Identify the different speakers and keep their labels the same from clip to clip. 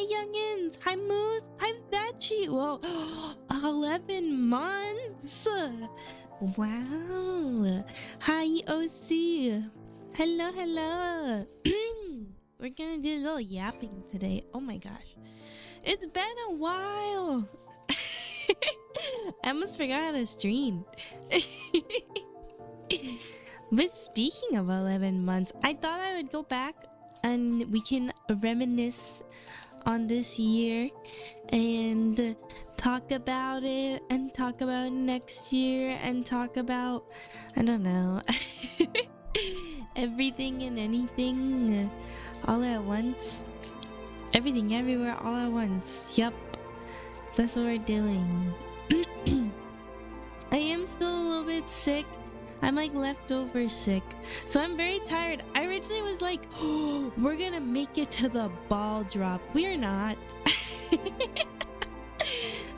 Speaker 1: youngins. Hi, Moose. Hi, Veggie. Whoa, 11 months. Wow. Hi, OC. Hello, hello. We're gonna do a little yapping today. Oh my gosh. It's been a while. I almost forgot how to stream. But speaking of 11 months, I thought I would go back and we can reminisce on this year and talk about it and talk about next year and talk about, I don't know, everything and anything all at once. Everything everywhere all at once. Yup. That's what we're doing. I am still a little bit sick. I'm like leftover sick. So I'm very tired. I originally was like, oh, we're gonna make it to the ball drop. We're not.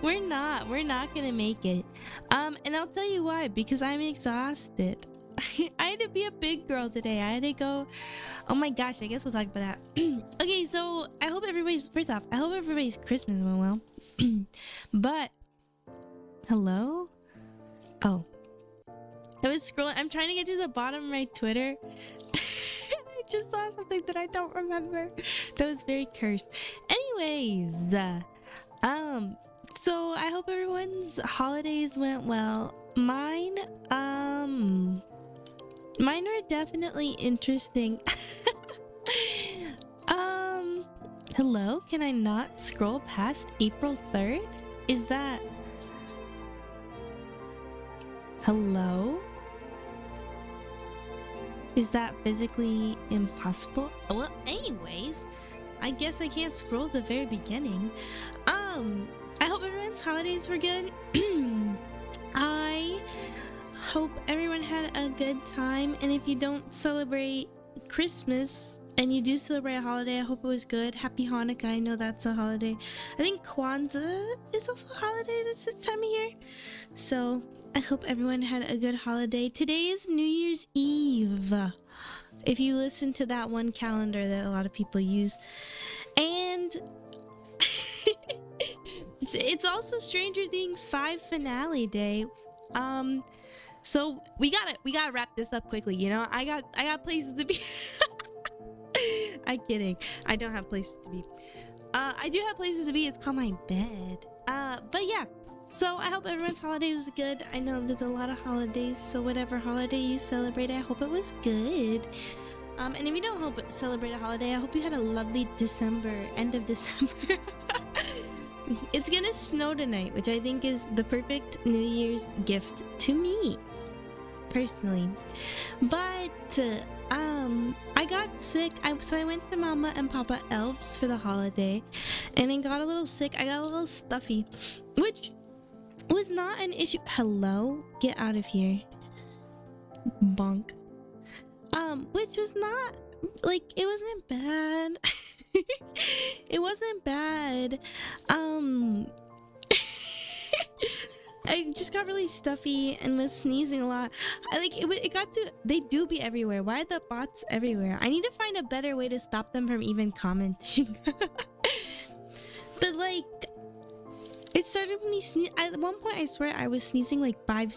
Speaker 1: We're not gonna make it. And I'll tell you why. Because I'm exhausted. I had to be a big girl today. I had to go. Oh my gosh, I guess we'll talk about that. Okay, so I hope everybody's, first off, I hope everybody's Christmas went well. But hello? Oh, I was scrolling. I'm trying to get to the bottom of my Twitter. I just saw something that I don't remember. That was very cursed. Anyways, so I hope everyone's holidays went well. Mine were definitely interesting. Hello? Can I not scroll past April 3rd? Is that... Hello? Is that physically impossible? Well, anyways, I guess I can't scroll to the very beginning. I hope everyone's holidays were good. I hope everyone had a good time, and if you don't celebrate Christmas and you do celebrate a holiday, I hope it was good. Happy Hanukkah. I know that's a holiday. I think Kwanzaa is also a holiday this time of year. So I hope everyone had a good holiday. Today is New Year's Eve, if you listen to that one calendar that a lot of people use. And it's also Stranger Things 5 finale day. So we gotta wrap this up quickly, you know. I got places to be. I'm kidding. I don't have places to be. I do have places to be. It's called my bed. But yeah. So I hope everyone's holiday was good. I know there's a lot of holidays, so whatever holiday you celebrate, I hope it was good. And if you don't celebrate a holiday, I hope you had a lovely end of December. It's gonna snow tonight, which I think is the perfect New Year's gift to me, personally. But I got sick. So I went to Mama and Papa Elves for the holiday, and I got a little sick. I got a little stuffy, which was not an issue. Hello? Get out of here. Bonk. Which was not, like, it wasn't bad. It wasn't bad. I just got really stuffy and was sneezing a lot. They do be everywhere. Why are the bots everywhere? I need to find a better way to stop them from even commenting. But like, it started with me sneezing. At one point, I swear I was sneezing like five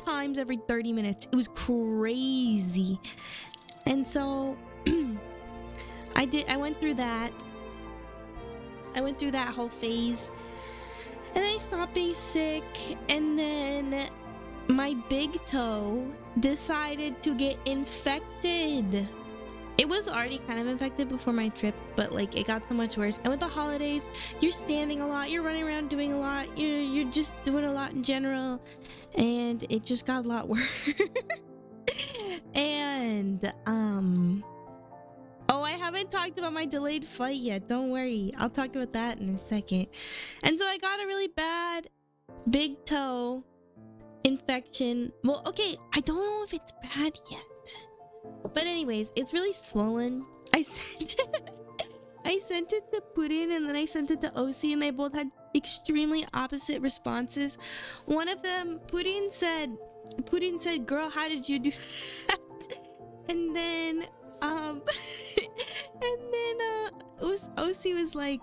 Speaker 1: times every 30 minutes. It was crazy. And so I went through that. I went through that whole phase. And I stopped being sick. And then my big toe decided to get infected. It was already kind of infected before my trip, but like it got so much worse. And with the holidays, you're standing a lot, you're running around doing a lot, you're just doing a lot in general, and it just got a lot worse. And oh, I haven't talked about my delayed flight yet. Don't worry, I'll talk about that in a second. And so I got a really bad big toe infection. Well, okay, I don't know if it's bad yet. But anyways, it's really swollen. I sent it to Putin, and then I sent it to OC, and they both had extremely opposite responses. One of them, Putin said, "Girl, how did you do that?" And then OC was like,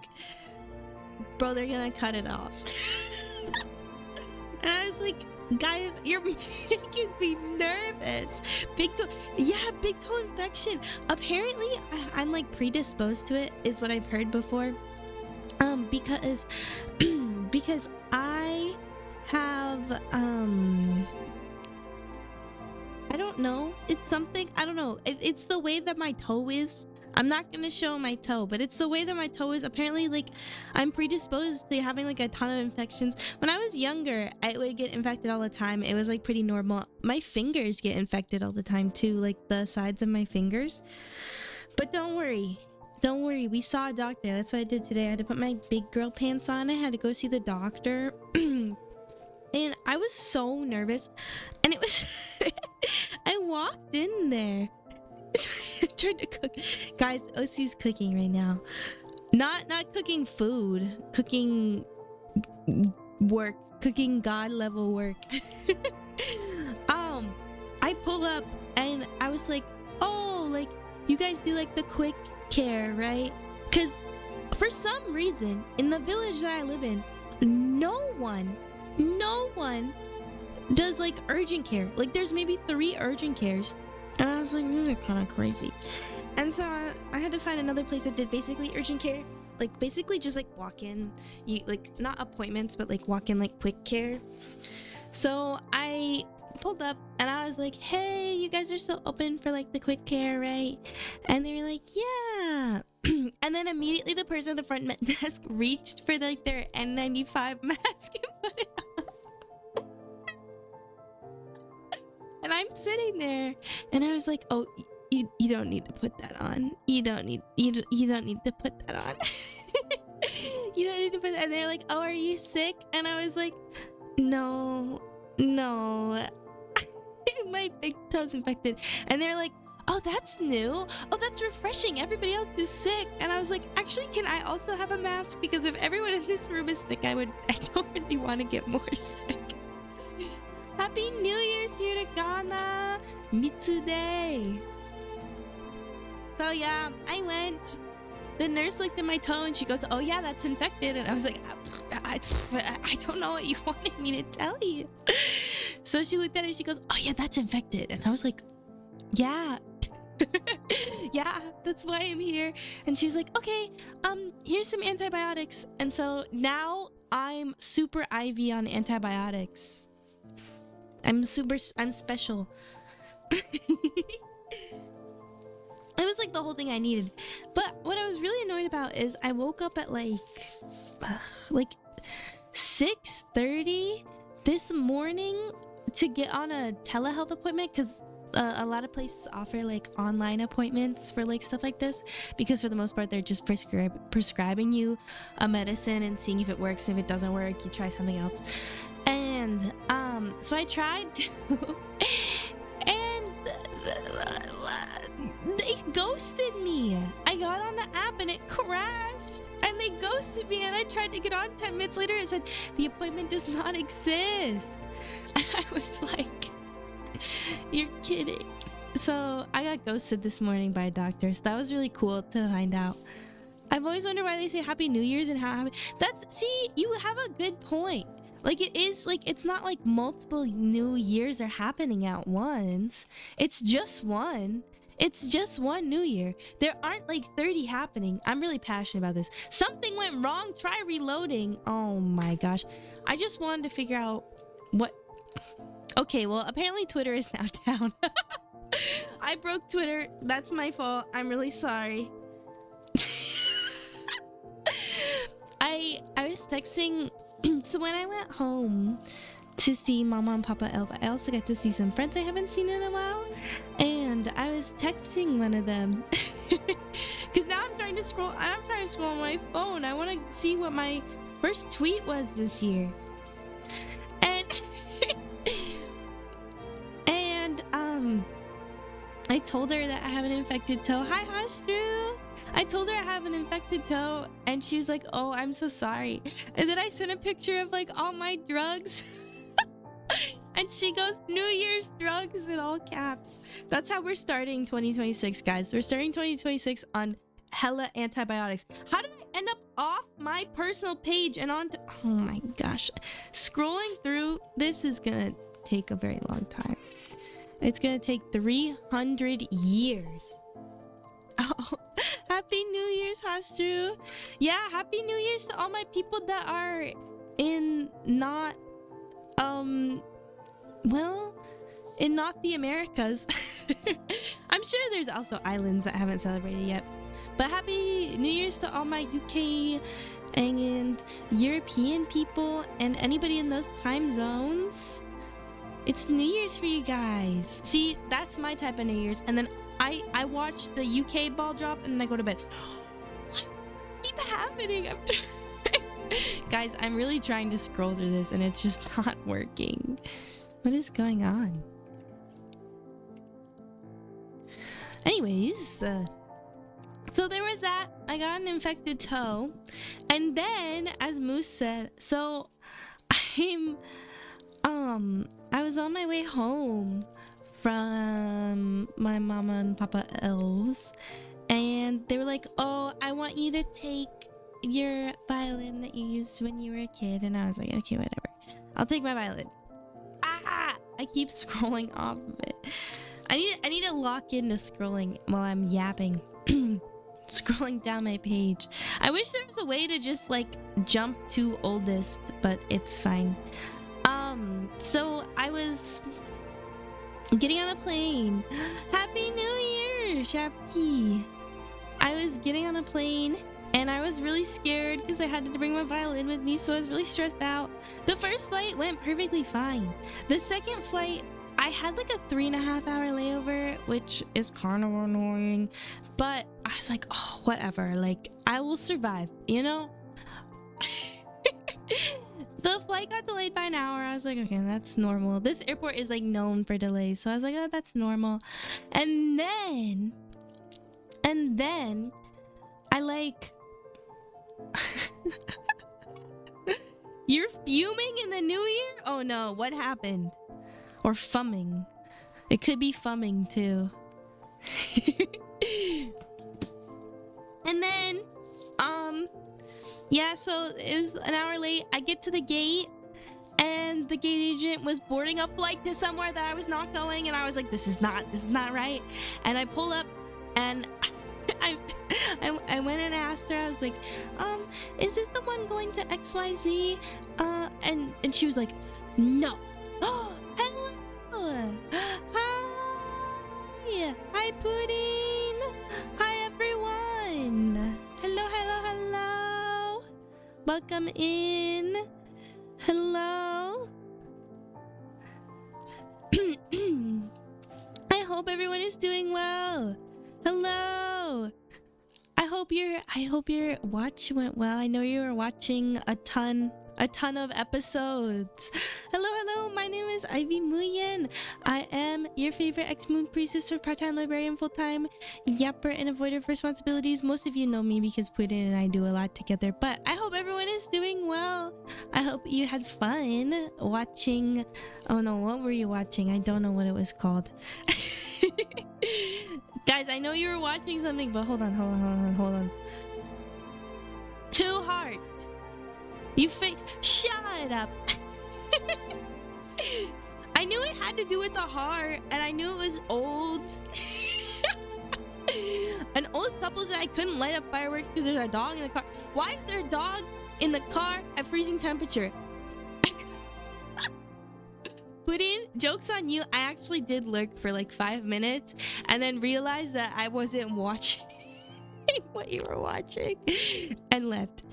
Speaker 1: bro, they're gonna cut it off. And I was like, guys, you're making me nervous. Big toe infection. Apparently, I'm like predisposed to it, is what I've heard before. Because because I have I don't know. It's something, I don't know. It's the way that my toe is. I'm not gonna show my toe, but it's the way that my toe is. Apparently, like, I'm predisposed to having like a ton of infections. When I was younger, I would get infected all the time. It was like pretty normal. My fingers get infected all the time too, like the sides of my fingers. But don't worry. Don't worry, we saw a doctor. That's what I did today. I had to put my big girl pants on. I had to go see the doctor. And I was so nervous. And it was... I walked in there. Sorry, I'm trying to cook. Guys, OC's cooking right now. Not cooking food. Cooking work. Cooking God level work. I pull up and I was like, oh, like, you guys do like the quick care, right? Because for some reason in the village that I live in, no one does like urgent care. Like, there's maybe 3 urgent cares, and I was like, this is kind of crazy. And so I had to find another place that did basically urgent care, like basically just like walk in, you like, not appointments, but like walk in, like quick care. So I pulled up and I was like, hey, you guys are still open for like the quick care, right? And they were like, yeah. And then immediately the person at the front desk reached for like their N95 mask and put it on. And I'm sitting there and I was like, oh, you don't need to put that on. You don't need to put that on. You don't need to put that. And they're like, oh, are you sick? And I was like, no. My big toe's infected. And they're like, oh, that's new. Oh, that's refreshing. Everybody else is sick. And I was like, actually, can I also have a mask? Because if everyone in this room is sick, I don't really want to get more sick. Happy New Year's, hiragana. Mitsude. So yeah, I went. The nurse looked at my toe and she goes, oh yeah, that's infected. And I was like, I don't know what you wanted me to tell you. So she looked at it and she goes, oh yeah, that's infected. And I was like, yeah. Yeah, that's why I'm here. And she's like, okay, here's some antibiotics. And so now I'm super IV on antibiotics. I'm special. It was like the whole thing I needed. But what I was really annoyed about is I woke up at like 6:30 this morning to get on a telehealth appointment, because a lot of places offer like online appointments for like stuff like this, because for the most part they're just prescribing you a medicine and seeing if it works. And if it doesn't work, you try something else. And so I tried to and they ghosted me. I got on the app and it crashed and they ghosted me, and I tried to get on 10 minutes later. It said the appointment does not exist. And I was like, you're kidding. So I got ghosted this morning by a doctor. So that was really cool to find out. I've always wondered why they say Happy New Year's and how happy. See, you have a good point. Like, it is like, it's not like multiple New Years are happening at once. It's just one. It's just one New Year. There aren't like 30 happening. I'm really passionate about this. Something went wrong. Try reloading. Oh my gosh. I just wanted to figure out what... Okay, well, apparently Twitter is now down. I broke Twitter. That's my fault. I'm really sorry. I was texting... So when I went home to see Mama and Papa Elf, I also got to see some friends I haven't seen in a while. And I was texting one of them. Because now I'm trying to scroll on my phone. I want to see what my first tweet was this year. And I told her that I have an infected toe. Hi, Hastru. I told her I have an infected toe, and she was like, oh, I'm so sorry. And then I sent a picture of like all my drugs. And she goes, New Year's drugs in all caps. That's how we're starting 2026, guys. We're starting 2026 on hella antibiotics. How did I end up off my personal page and onto... Oh my gosh. Scrolling through this is gonna take a very long time. It's gonna take 300 years. Oh, happy New Year's, Hastru. Yeah, happy New Year's to all my people that are in not, well, in not the Americas. I'm sure there's also islands that haven't celebrated yet. But happy New Year's to all my UK and European people and anybody in those time zones. It's New Year's for you guys. See, that's my type of New Year's. And then I watch the UK ball drop and then I go to bed. What keep happening? Guys, I'm really trying to scroll through this and it's just not working. What is going on? Anyways, so there was that. I got an infected toe. And then, as Moose said, so I was on my way home from my mama and papa elves, and they were like, oh, I want you to take your violin that you used when you were a kid. And I was like, okay, whatever, I'll take my violin. I keep scrolling off of it. I need to lock into scrolling while I'm yapping. Scrolling down my page. I wish there was a way to just like jump to oldest, but it's fine. So I was getting on a plane. Happy New Year, Shafty. I was getting on a plane and I was really scared because I had to bring my violin with me, so I was really stressed out. The first flight went perfectly fine. The second flight, I had like a 3.5 hour layover, which is kind of annoying, but I was like, oh, whatever, like I will survive, you know? The flight got delayed by an hour. I was like, okay, that's normal. This airport is like known for delays, so I was like, oh, that's normal. And then I like you're fuming in the new year? Oh no, what happened? Or fumming. It could be fumming too. And then, yeah, so it was an hour late. I get to the gate and the gate agent was boarding a flight to somewhere that I was not going, and I was like, this is not right. And I pull up and I went and asked her, I was like, is this the one going to XYZ? And she was like, no. Oh, hello. Hi, Pudding. Hi, everyone. Hello. Welcome in. Hello. I hope everyone is doing well. Hello. I hope your watch went well. I know you were watching a ton of episodes. Hello, my name is Ivy Muyen. I am your favorite ex-moon priestess or part-time librarian, full-time yapper and avoider of responsibilities. Most of you know me because Putin and I do a lot together, but I hope everyone is doing well. I hope you had fun watching. Oh no, what were you watching? I don't know what it was called. Guys, I know you were watching something, but hold on. Too hard. Shut up. I knew it had to do with the heart, and I knew it was old. An old couple said I couldn't light up fireworks because there's a dog in the car. Why is there a dog in the car at freezing temperature? Pudding, joke's on you. I actually did lurk for like 5 minutes and then realized that I wasn't watching what you were watching and left.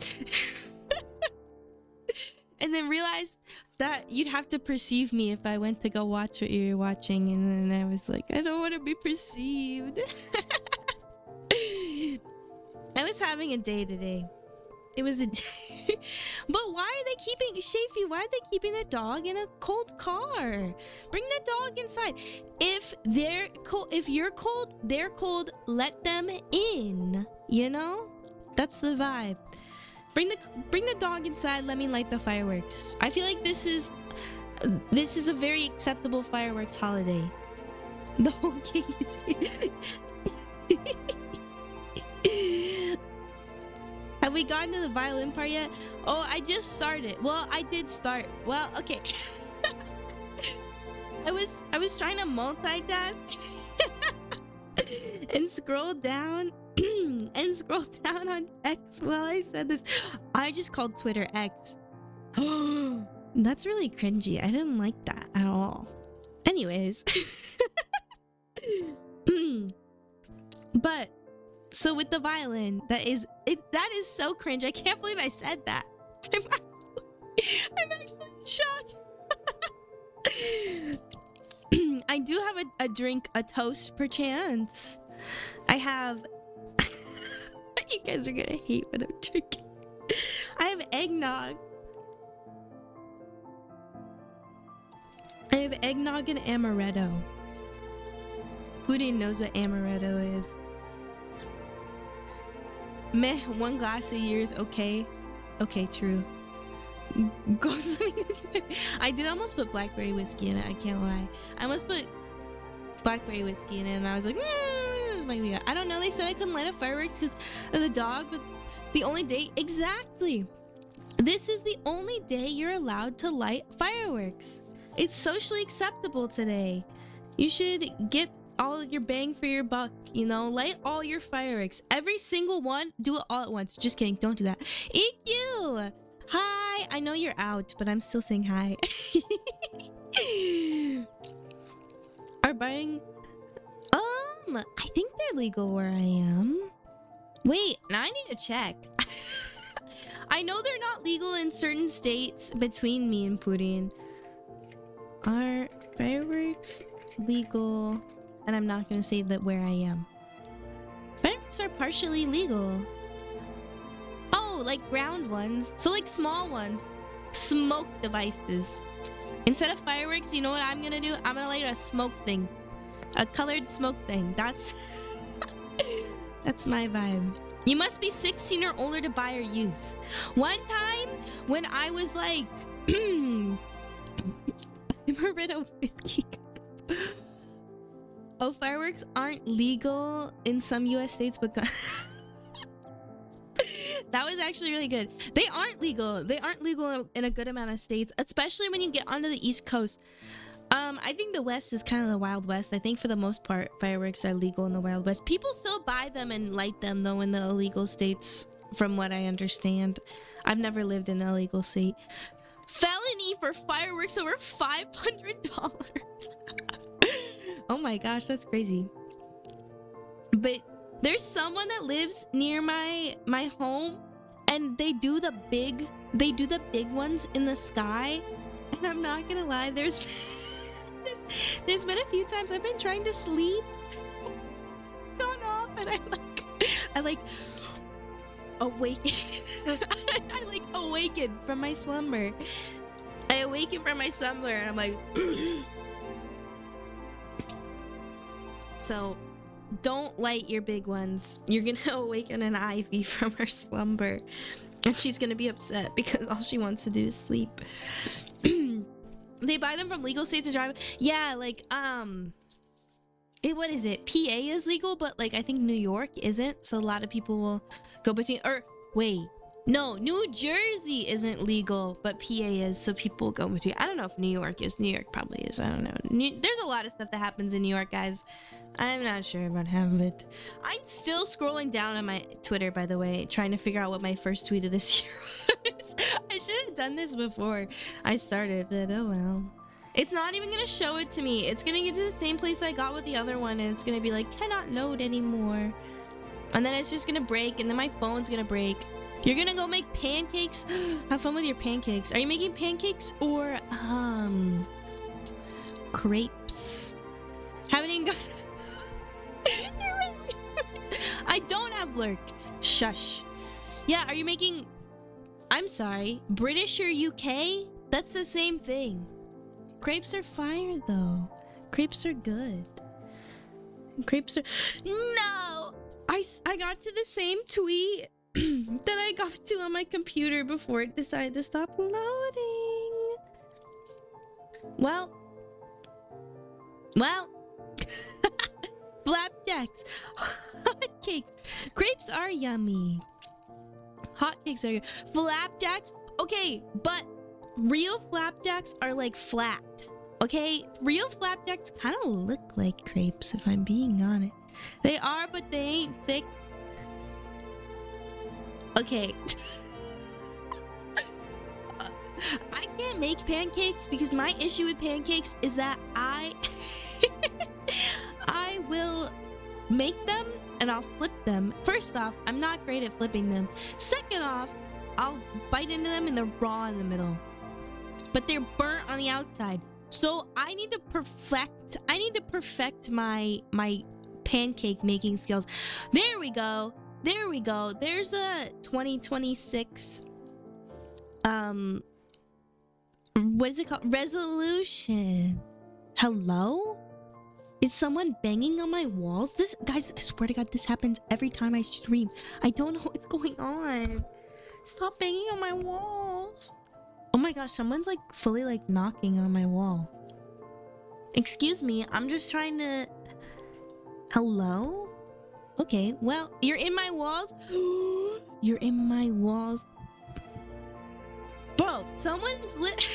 Speaker 1: And then realized that you'd have to perceive me if I went to go watch what you were watching. And then I was like, I don't want to be perceived. I was having a day today. It was a day. But why are they keeping... Shafy, why are they keeping the dog in a cold car? Bring the dog inside. If they're cold, if you're cold, they're cold, let them in. You know? That's the vibe. Bring the dog inside. Let me light the fireworks. I feel like this is a very acceptable fireworks holiday. The whole king is here. Have we gotten to the violin part yet? Oh, I just started. Well, I did start. Well, okay. I was trying to multitask and scroll down and scroll down on X while I said this. I just called Twitter X. That's really cringy. I didn't like that at all. Anyways. But so with the violin, that is so cringe. I can't believe I said that. I'm actually shocked. I do have a drink, a toast perchance. I have you guys are gonna hate what I'm drinking. I have eggnog. I have eggnog and amaretto. Who didn't knows what amaretto is? Meh, 1 glass a year is okay. Okay, true. Go swimming. I did almost put blackberry whiskey in it, I can't lie. I almost put blackberry whiskey in it and I was like, this might be good. I don't know, they said I couldn't light up fireworks because of the dog, but the only day, exactly. This is the only day you're allowed to light fireworks. It's socially acceptable today. You should get all your bang for your buck, you know, light all your fireworks. Every single one, do it all at once. Just kidding, don't do that. EQ! Hi! I know you're out, but I'm still saying hi. Are buying... I think they're legal where I am. Wait, now I need to check. I know they're not legal in certain states between me and Putin. Are fireworks legal? And I'm not gonna say that where I am. Fireworks are partially legal. Oh, like round ones. So like small ones. Smoke devices. Instead of fireworks, you know what I'm gonna do? I'm gonna light a smoke thing. A colored smoke thing. That's that's my vibe. You must be 16 or older to buy or use. One time when I was like Amaretto whiskey. Oh, fireworks aren't legal in some US states, but that was actually really good. They aren't legal. They aren't legal in a good amount of states, especially when you get onto the East Coast. I think the West is kind of the Wild West. I think for the most part, fireworks are legal in the Wild West. People still buy them and light them, though, in the illegal states, from what I understand. I've never lived in an illegal state. Felony for fireworks over $500. Oh my gosh, that's crazy. But there's someone that lives near my home, and they do the big ones in the sky. And I'm not gonna lie, there's been a few times I've been trying to sleep, going off, and I like awaken. I like awaken from my slumber. I awaken from my slumber, and I'm like. So, don't light your big ones. You're gonna awaken an Ivy from her slumber. And she's gonna be upset because all she wants to do is sleep. They buy them from legal states and drive. Yeah, like, what is it? PA is legal, but like, I think New York isn't. So a lot of people will go between, or wait. No, New Jersey isn't legal, but PA is, so people go between. I don't know if New York is. New York probably is. I don't know. There's a lot of stuff that happens in New York, guys. I'm not sure about half of it. I'm still scrolling down on my Twitter, by the way, trying to figure out what my first tweet of this year was. I should have done this before I started, but oh well. It's not even going to show it to me. It's going to get to the same place I got with the other one, and it's going to be like, cannot load anymore. And then it's just going to break, and then my phone's going to break. You're gonna go make pancakes? Have fun with your pancakes. Are you making pancakes or crepes? Haven't even got. You're right. I don't have lurk. Shush. Yeah, are you making? I'm sorry, British or UK? That's the same thing. Crepes are fire though. Crepes are good. Crepes are. No, I got to the same tweet that I got to on my computer before it decided to stop loading. Well, flapjacks, hotcakes, crepes are yummy. Hotcakes are good. Flapjacks? Okay, but real flapjacks are like flat. Okay? Real flapjacks kind of look like crepes, if I'm being honest. They are, but they ain't thick. Okay. I can't make pancakes because my issue with pancakes is that I will make them and I'll flip them. First off, I'm not great at flipping them. Second off, I'll bite into them and they're raw in the middle. But they're burnt on the outside. So I need to perfect my pancake making skills. There we go. There we go. There's a 2026 what is it called? Resolution. Hello? Is someone banging on my walls? This, guys, I swear to God, this happens every time I stream. I don't know what's going on. Stop banging on my walls. Oh my gosh, someone's like fully like knocking on my wall. Excuse me, I'm just trying to... Hello? Okay, well, you're in my walls? You're in my walls. Bro, someone's lit.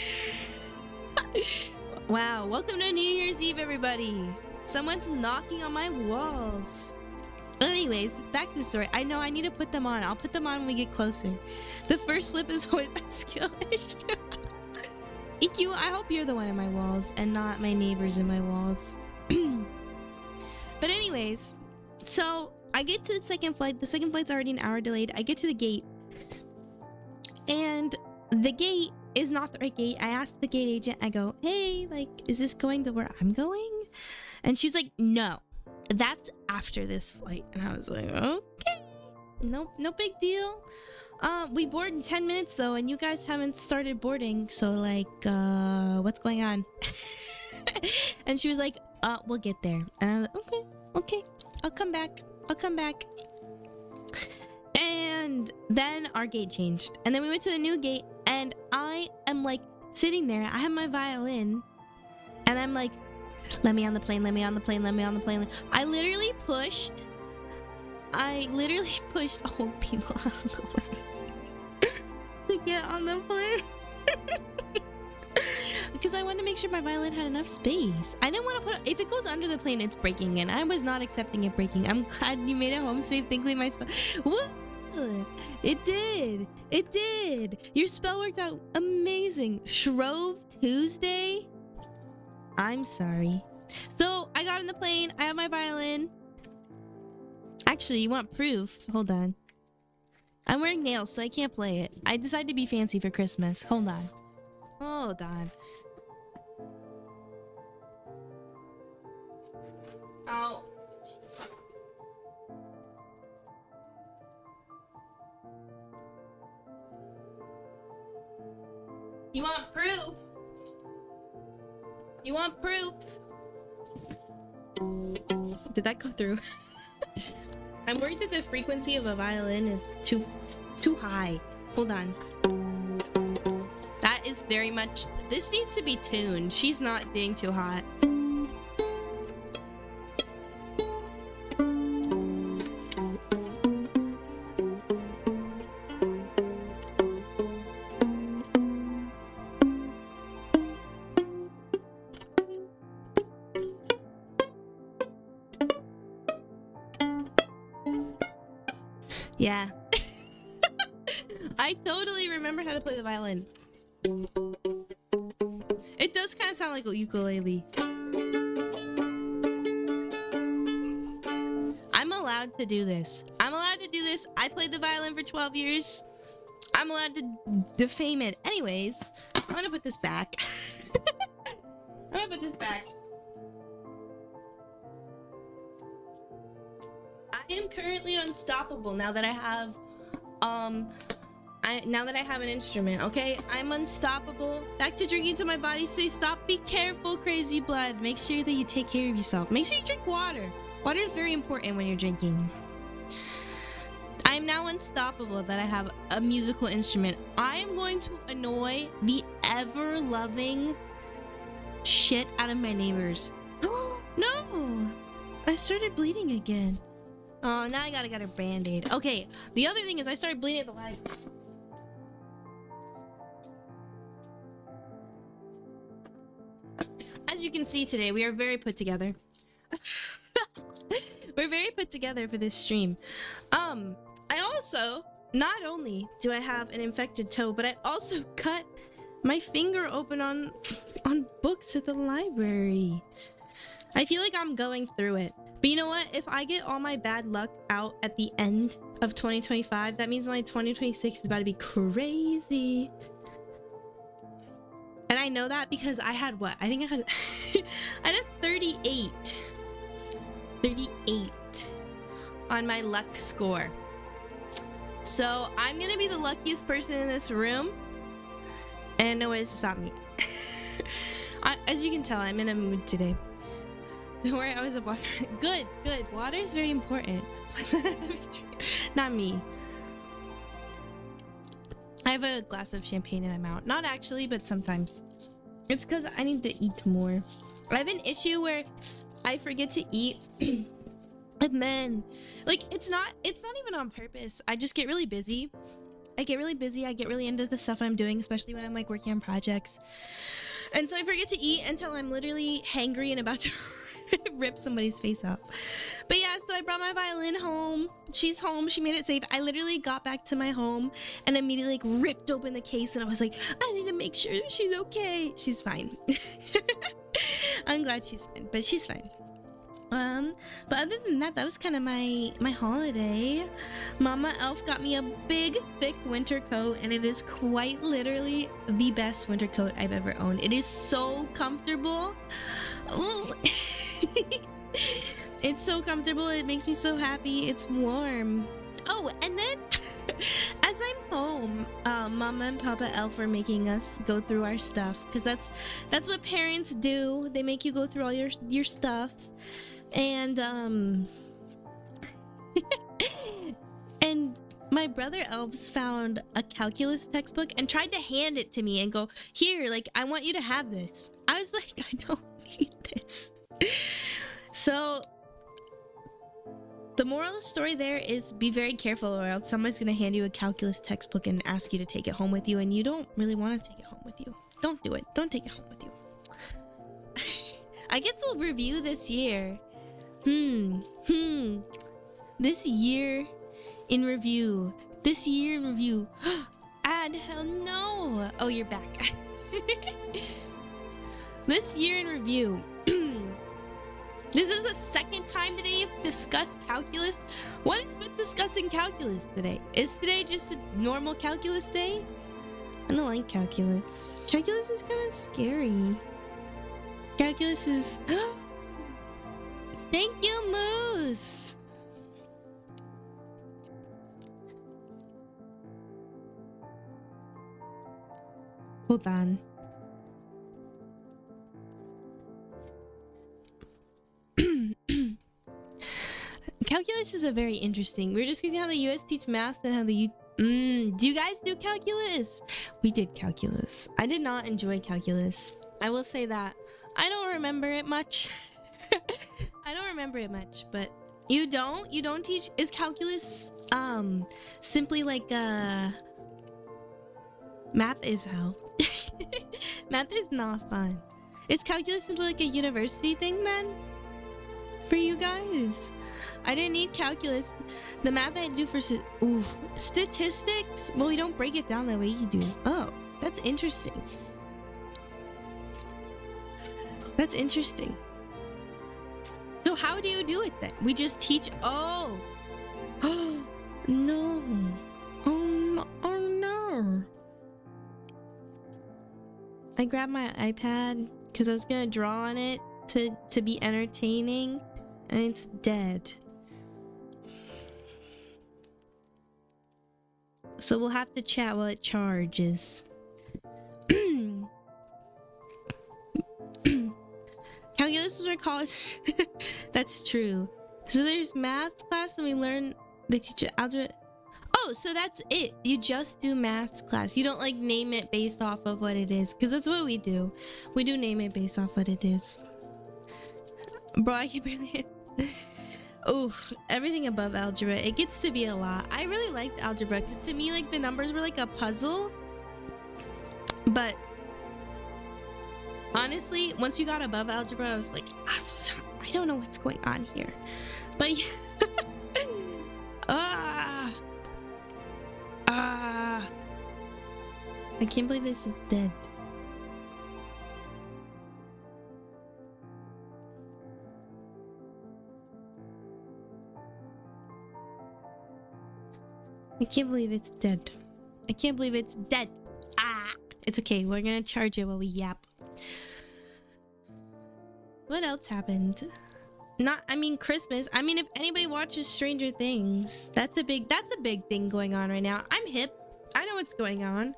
Speaker 1: Wow, welcome to New Year's Eve, everybody. Someone's knocking on my walls. Anyways, back to the story. I know I need to put them on. I'll put them on when we get closer. The first flip is always a skill issue. EQ, I hope you're the one in my walls and not my neighbors in my walls. But anyways, so I get to the second flight. The second flight's already an hour delayed. I get to the gate. And the gate is not the right gate. I asked the gate agent, I go, hey, like, is this going to where I'm going? And she's like, no, that's after this flight. And I was like, okay, no big deal. We board in 10 minutes though, and you guys haven't started boarding. So like, what's going on? And she was like, we'll get there. And I was like, okay, I'll come back. And then our gate changed. And then we went to the new gate, and I am like sitting there. I have my violin, and I'm like, let me on the plane. I literally pushed old people out of the way to get on the plane. Because I wanted to make sure my violin had enough space. I didn't want to put... If it goes under the plane, it's breaking, and I was not accepting it breaking. I'm glad you made it home safe. Thankfully, my spell... Woo! It did. Your spell worked out amazing. Shrove Tuesday? I'm sorry. So, I got on the plane. I have my violin. Actually, you want proof? Hold on. I'm wearing nails, so I can't play it. I decided to be fancy for Christmas. Hold on. Oh, jeez. You want proof? Did that go through? I'm worried that the frequency of a violin is too high. Hold on. That is very much... This needs to be tuned. She's not being too hot. Yeah. I totally remember how to play the violin. It does kind of sound like a ukulele. I'm allowed to do this. I played the violin for 12 years. I'm allowed to defame it. Anyways, I'm gonna put this back. I am currently unstoppable now that I have an instrument, okay? I'm unstoppable. Back to drinking till my body says stop. Be careful, crazy blood. Make sure that you take care of yourself. Make sure you drink water. Water is very important when you're drinking. I'm now unstoppable that I have a musical instrument. I am going to annoy the ever-loving shit out of my neighbors. No! I started bleeding again. Oh, now I gotta get a band-aid. Okay, the other thing is I started bleeding at the leg. As you can see today, we are very put together. We're very put together for this stream. I also, not only do I have an infected toe, but I also cut my finger open on books at the library. I feel like I'm going through it. But you know what? If I get all my bad luck out at the end of 2025, that means my 2026 is about to be crazy. And I know that because I had what? I think I had I had a 38 on my luck score. So I'm gonna be the luckiest person in this room, and no way to stop me. As you can tell, I'm in a mood today. Don't worry, I was a water. Good. Water is very important. Not me. I have a glass of champagne and I'm out. Not actually, but sometimes. It's because I need to eat more. I have an issue where I forget to eat. And then, like, it's not even on purpose. I just get really busy. I get really into the stuff I'm doing, especially when I'm like working on projects. And so I forget to eat until I'm literally hangry and about to rip somebody's face off. But yeah, so I brought my violin home. She's home. She made it safe. I literally got back to my home and immediately like ripped open the case and I was like, I need to make sure that she's okay. She's fine. I'm glad she's fine, but she's fine. But other than that, that was kind of my holiday. Mama Elf got me a big, thick winter coat, and it is quite literally the best winter coat I've ever owned. It is so comfortable. Ooh. It's so comfortable. It makes me so happy. It's warm. Oh, and then as I'm home, Mama and Papa Elf are making us go through our stuff because that's what parents do. They make you go through all your stuff. And and my brother Elves found a calculus textbook and tried to hand it to me and go, here, like, I want you to have this. I was like, I don't need this. So the moral of the story there is be very careful or else someone's gonna hand you a calculus textbook and ask you to take it home with you and you don't really want to take it home with you. Don't do it. Don't take it home with you. I guess we'll review this year. This year in review. And hell no. Oh, you're back. This year in review. This is the second time today you've discussed calculus. What is with discussing calculus today? Is today just a normal calculus day? I don't like calculus. Calculus is kind of scary. Calculus is... Thank you, Moose! Hold on. Calculus is a very interesting. We were discussing how the US teach math and how the do you guys do calculus? We did calculus. I did not enjoy calculus. I will say that. I don't remember it much. I don't remember it much, but you don't teach. Is calculus simply like math is how? Math is not fun. Is calculus simply like a university thing then? For you guys? I didn't need calculus. The math I had to do for statistics, well, we don't break it down the way you do. Oh, that's interesting. That's interesting. So how do you do it then? We just teach. Oh. Oh no. Oh no. Oh no. I grabbed my iPad because I was gonna draw on it to be entertaining, and it's dead. So we'll have to chat while it charges. Calculus is our college. That's true. So there's math class and they teach algebra. Oh, so that's it. You just do maths class. You don't like name it based off of what it is. Because that's what we do. We do name it based off what it is. Bro, I can barely hit. Oof, everything above algebra, it gets to be a lot. I really liked algebra because to me, like, the numbers were like a puzzle. But honestly, once you got above algebra, I was like, I don't know what's going on here. But I can't believe this is dead. I can't believe it's dead. I can't believe it's dead. It's okay. We're gonna charge it while we yap. What else happened? Christmas. I mean, if anybody watches Stranger Things, that's a big thing going on right now. I'm hip. I know what's going on.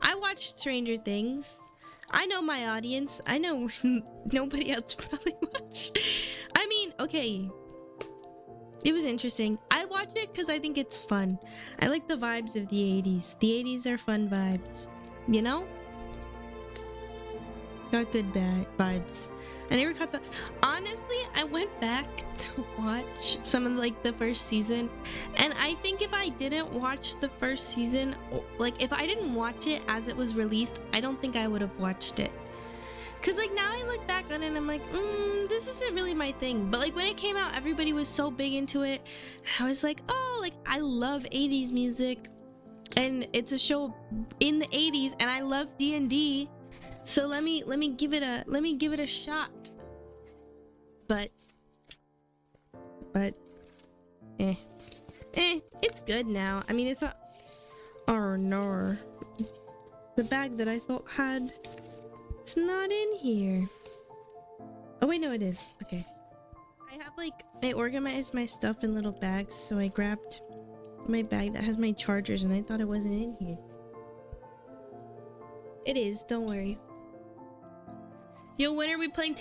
Speaker 1: I watched Stranger Things. I know my audience. I know nobody else probably watched. I mean, okay. It was interesting. I watch it because I think it's fun. I like the vibes of the 80s. The 80s are fun vibes. You know? Got good vibes. I never caught the... Honestly, I went back to watch some of like the first season. And I think if I didn't watch the first season, like if I didn't watch it as it was released, I don't think I would have watched it. Cause like now I look back on it and I'm like, this isn't really my thing. But like when it came out, everybody was so big into it. And I was like, oh, like I love 80s music. And it's a show in the 80s and I love D&D. So let me give it a shot. But it's good now. I mean, it's not. Oh no, the bag that I thought had, it's not in here. Oh wait, no, it is. Okay, I organized my stuff in little bags, so I grabbed my bag that has my chargers, and I thought it wasn't in here. It is. Don't worry. Yo, when are we playing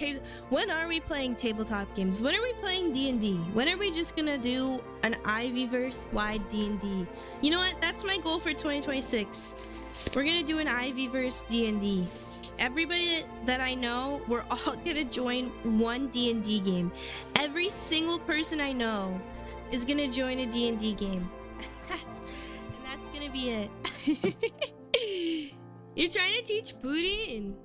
Speaker 1: tabletop games? When are we playing D&D? When are we just gonna do an Ivyverse wide D&D? You know what? That's my goal for 2026. We're gonna do an Ivyverse D&D. Everybody that I know, we're all gonna join one D&D game. Every single person I know is gonna join a D&D game. And that's gonna be it. You're trying to teach Putin?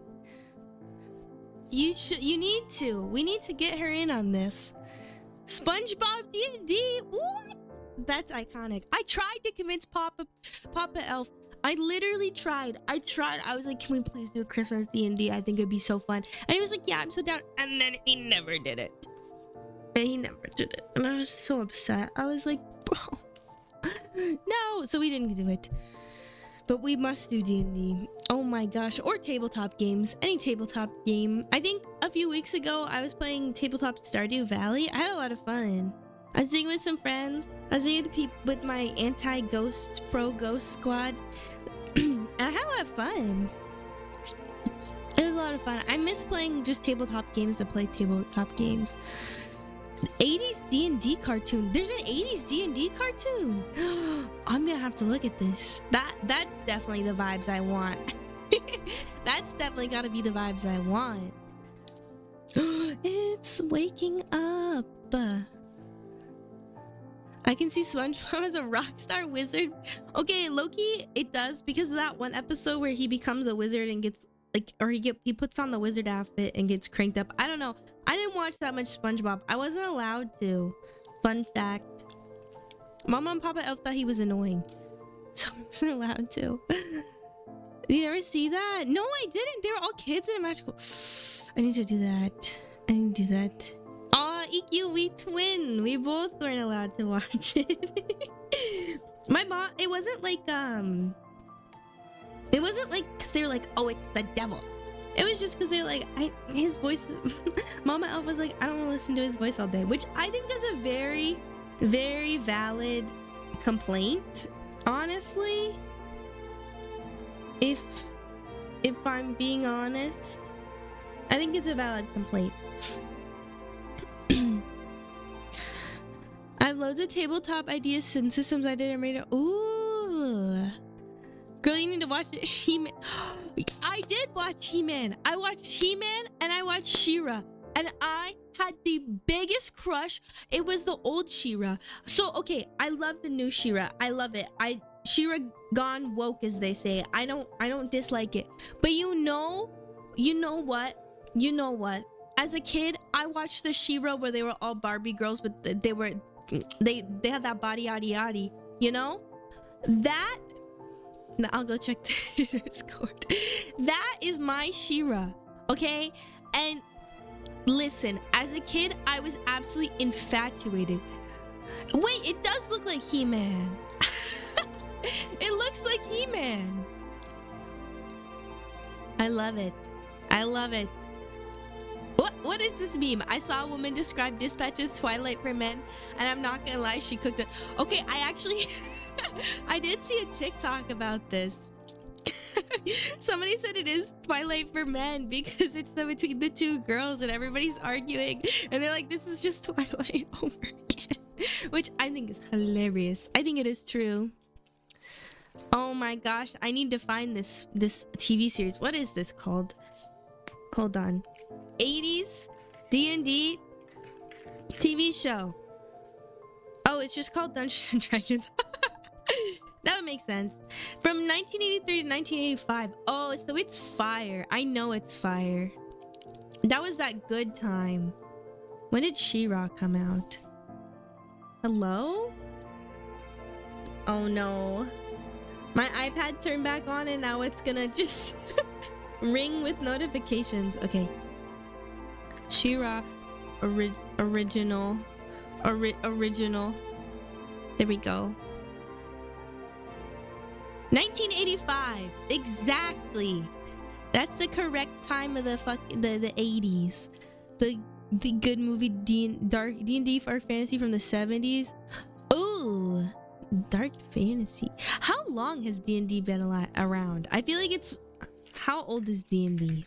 Speaker 1: You need to. We need to get her in on this. SpongeBob D&D. What? That's iconic. I tried to convince Papa Elf. I literally tried. I was like, can we please do a Christmas D&D? I think it'd be so fun. And he was like, yeah, I'm so down. And then he never did it. And I was so upset. I was like, bro. No. So we didn't do it. But we must do D&D. Oh my gosh. Or tabletop games. Any tabletop game. I think a few weeks ago, I was playing tabletop Stardew Valley. I had a lot of fun. I was doing it with some friends. I was doing it with my anti-ghost pro ghost squad. And I had a lot of fun. It was a lot of fun. I miss playing just tabletop games that play tabletop games. 80s D&D cartoon. There's an 80s D&D cartoon. I'm gonna have to look at this. That's definitely the vibes I want. That's definitely gotta be the vibes I want. It's waking up. I can see SpongeBob as a rock star wizard. Okay, Loki, it does because of that one episode where he becomes a wizard and gets like, or he puts on the wizard outfit and gets cranked up. I don't know. I didn't watch that much SpongeBob. I wasn't allowed to. Fun fact. Mama and Papa Elf thought he was annoying, so I wasn't allowed to. You never see that? No, I didn't. They were all kids in a magical. I need to do that. I need to do that. Aw, EQ, we twin. We both weren't allowed to watch it. My mom, it wasn't like because they were like, oh, it's the devil. It was just because they were like, his voice is... Mama Elf was like, I don't want to listen to his voice all day, which I think is a very, very valid complaint, honestly. If I'm being honest, I think it's a valid complaint. I have loads of tabletop ideas and systems I didn't read. Ooh. Girl, you need to watch it. He-Man. I did watch He-Man. I watched He-Man and I watched She-Ra. and I had the biggest crush. It was the old Shira. So okay, I love the new Shira. I love it. Shira gone woke, as they say. I don't dislike it. But you know what? As a kid, I watched the Shira where they were all Barbie girls, but they had that body yaddy yaddy. You know that. Now I'll go check the Discord. That is my Shira, okay? And listen, as a kid, I was absolutely infatuated. Wait, it does look like He-Man. It looks like He-Man. I love it. I love it. What is this meme? I saw a woman describe Dispatch as Twilight for men, and I'm not gonna lie, she cooked it. Okay, I actually I did see a TikTok about this. Somebody said it is Twilight for men because it's between the two girls and everybody's arguing, and they're like, this is just Twilight over again. Which I think is hilarious. I think it is true. Oh my gosh, I need to find this TV series. What is this called? Hold on. 80s D&D TV show. Oh, it's just called Dungeons and Dragons. That would make sense. From 1983 to 1985. Oh, so it's fire. I know it's fire. That was that good time. When did She-Ra come out? Hello? Oh no. My iPad turned back on and now it's gonna just ring with notifications. Okay. She-Ra original. There we go. 1985. Exactly. That's the correct time of the 80s. The good movie D&D for fantasy from the 70s. Ooh, dark fantasy. How long has D&D been around? I feel like it's... How old is D&D?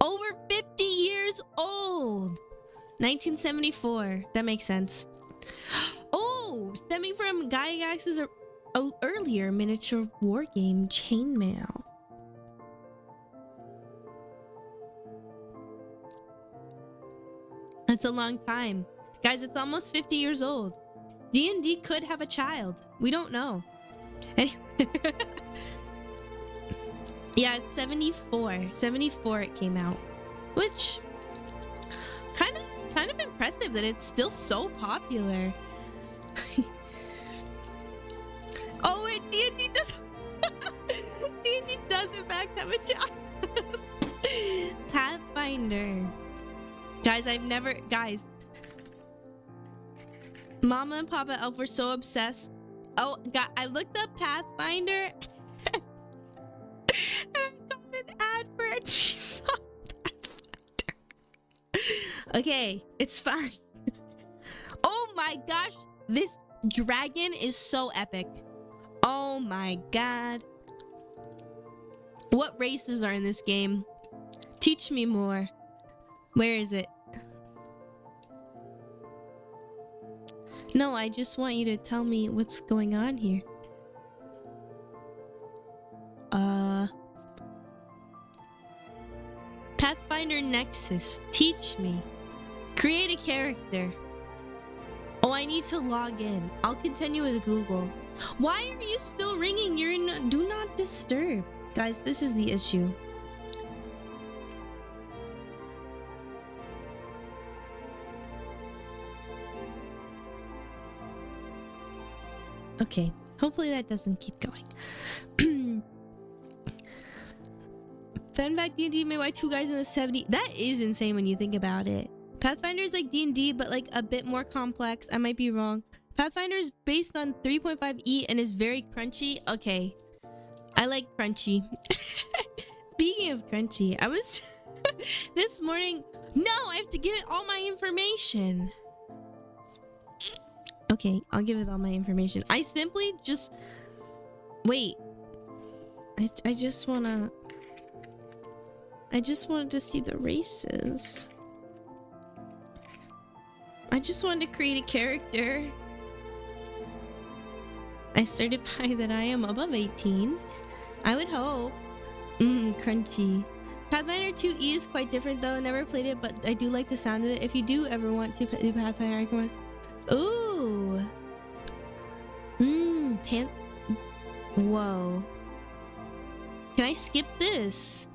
Speaker 1: Over 50 years old. 1974. That makes sense. Oh, stemming from Gygax's earlier miniature war game, Chainmail. That's a long time. Guys, it's almost 50 years old. D&D could have a child. We don't know. Anyway. Yeah, it's 74. 74 it came out. Which kind of impressive that it's still so popular. Oh wait, D&D does D&D does in fact have a child. Pathfinder. Guys, Mama and Papa Elf were so obsessed. Oh God, I looked up Pathfinder and I got an ad for it. She saw Pathfinder. Okay, it's fine. Oh my gosh, this dragon is so epic. Oh my God. What races are in this game? Teach me more. Where is it? No, I just want you to tell me what's going on here. Pathfinder Nexus. Teach me. Create a character. Oh, I need to log in. I'll continue with Google. Why are you still ringing? You're in Do Not Disturb. Guys, this is the issue. Okay, hopefully that doesn't keep going. Fun fact, D&D made by two guys in the 70s. That is insane when you think about it. Pathfinder is like D&D, but like a bit more complex. I might be wrong. Pathfinder is based on 3.5e and is very crunchy. Okay, I like crunchy. Speaking of crunchy, I was this morning. No, I have to give it all my information. Okay, I'll give it all my information. I simply just... Wait. I just wanna... I just wanted to see the races. I just wanted to create a character. I certify that I am above 18. I would hope. Crunchy. Pathfinder 2E is quite different though. Never played it, but I do like the sound of it. If you do ever want to do Pathfinder, I can. Ooh. Whoa. Can I skip this?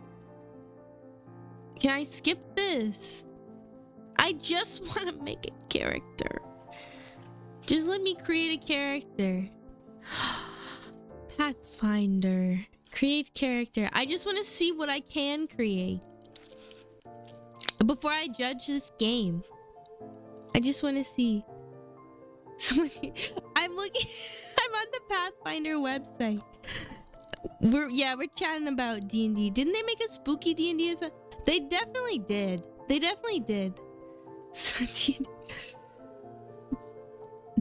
Speaker 1: Can I skip this? I just want to make a character. Just let me create a character. Pathfinder. Create character. I just want to see what I can create before I judge this game. I just want to see. Someone, I'm looking. I'm on the Pathfinder website. We're chatting about D&D. Didn't they make a spooky D&D? They definitely did. They definitely did. So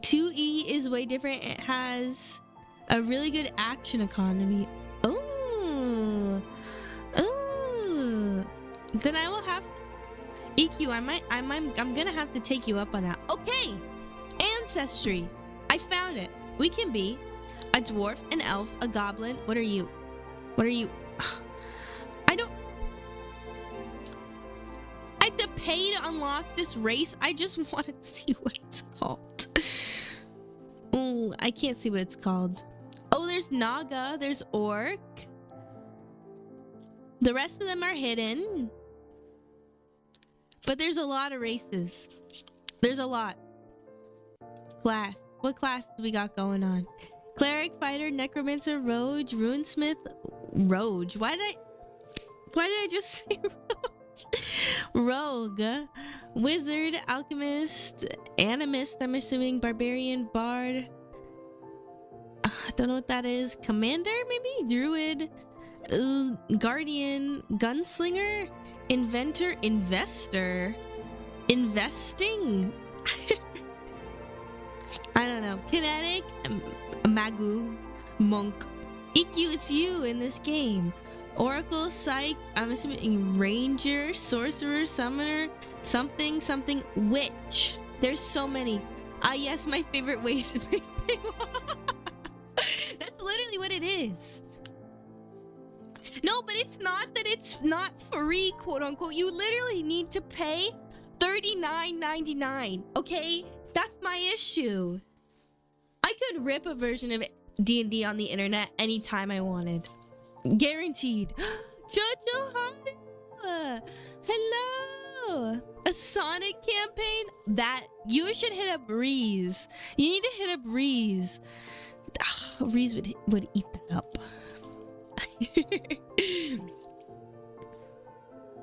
Speaker 1: 2E is way different. It has a really good action economy. Oh, then I will have EQ. I'm gonna have to take you up on that. Okay, ancestry. I found it. We can be a dwarf, an elf, a goblin. What are you? What are you? I have to pay to unlock this race. I just want to see what it's called. Oh, I can't see what it's called. Oh, there's Naga. There's Orc. The rest of them are hidden. But there's a lot of races. There's a lot. Class. What class do we got going on? Cleric, fighter, necromancer, rogue, runesmith, rogue. Why did I just say rogue? Rogue, wizard, alchemist, animist, I'm assuming, barbarian, bard. I don't know what that is. Commander, maybe? Druid, guardian, gunslinger, inventor, investor, investing. I don't know. Kinetic, magu, monk. EQ, it's you in this game. Oracle, psych, I'm assuming ranger, sorcerer, summoner, something, witch. There's so many. Yes, my favorite ways to make That's literally what it is. No, but it's not that it's not free, quote unquote. You literally need to pay $39.99. Okay? That's my issue. I could rip a version of D&D on the internet anytime I wanted. Guaranteed. Jojo Haru! Hello! A Sonic campaign? That you should hit up Breeze. You need to hit up Breeze. Breeze would eat that up.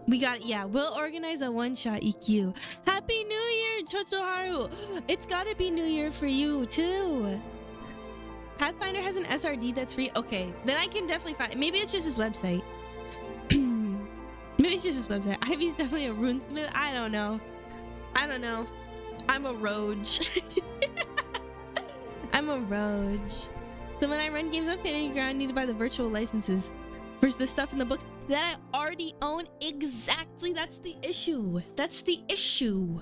Speaker 1: We got it. Yeah, we'll organize a one-shot EQ. Happy New Year, Chochoharu! It's gotta be New Year for you too. Pathfinder has an SRD that's free. Okay, then I can definitely find. Maybe it's just his website. Maybe it's just his website. Ivy's definitely a runesmith. I don't know. I'm a rogue. I'm a rogue. So when I run games on Fantasy Ground, I need to buy the virtual licenses for the stuff in the books that I already own. Exactly. That's the issue. That's the issue.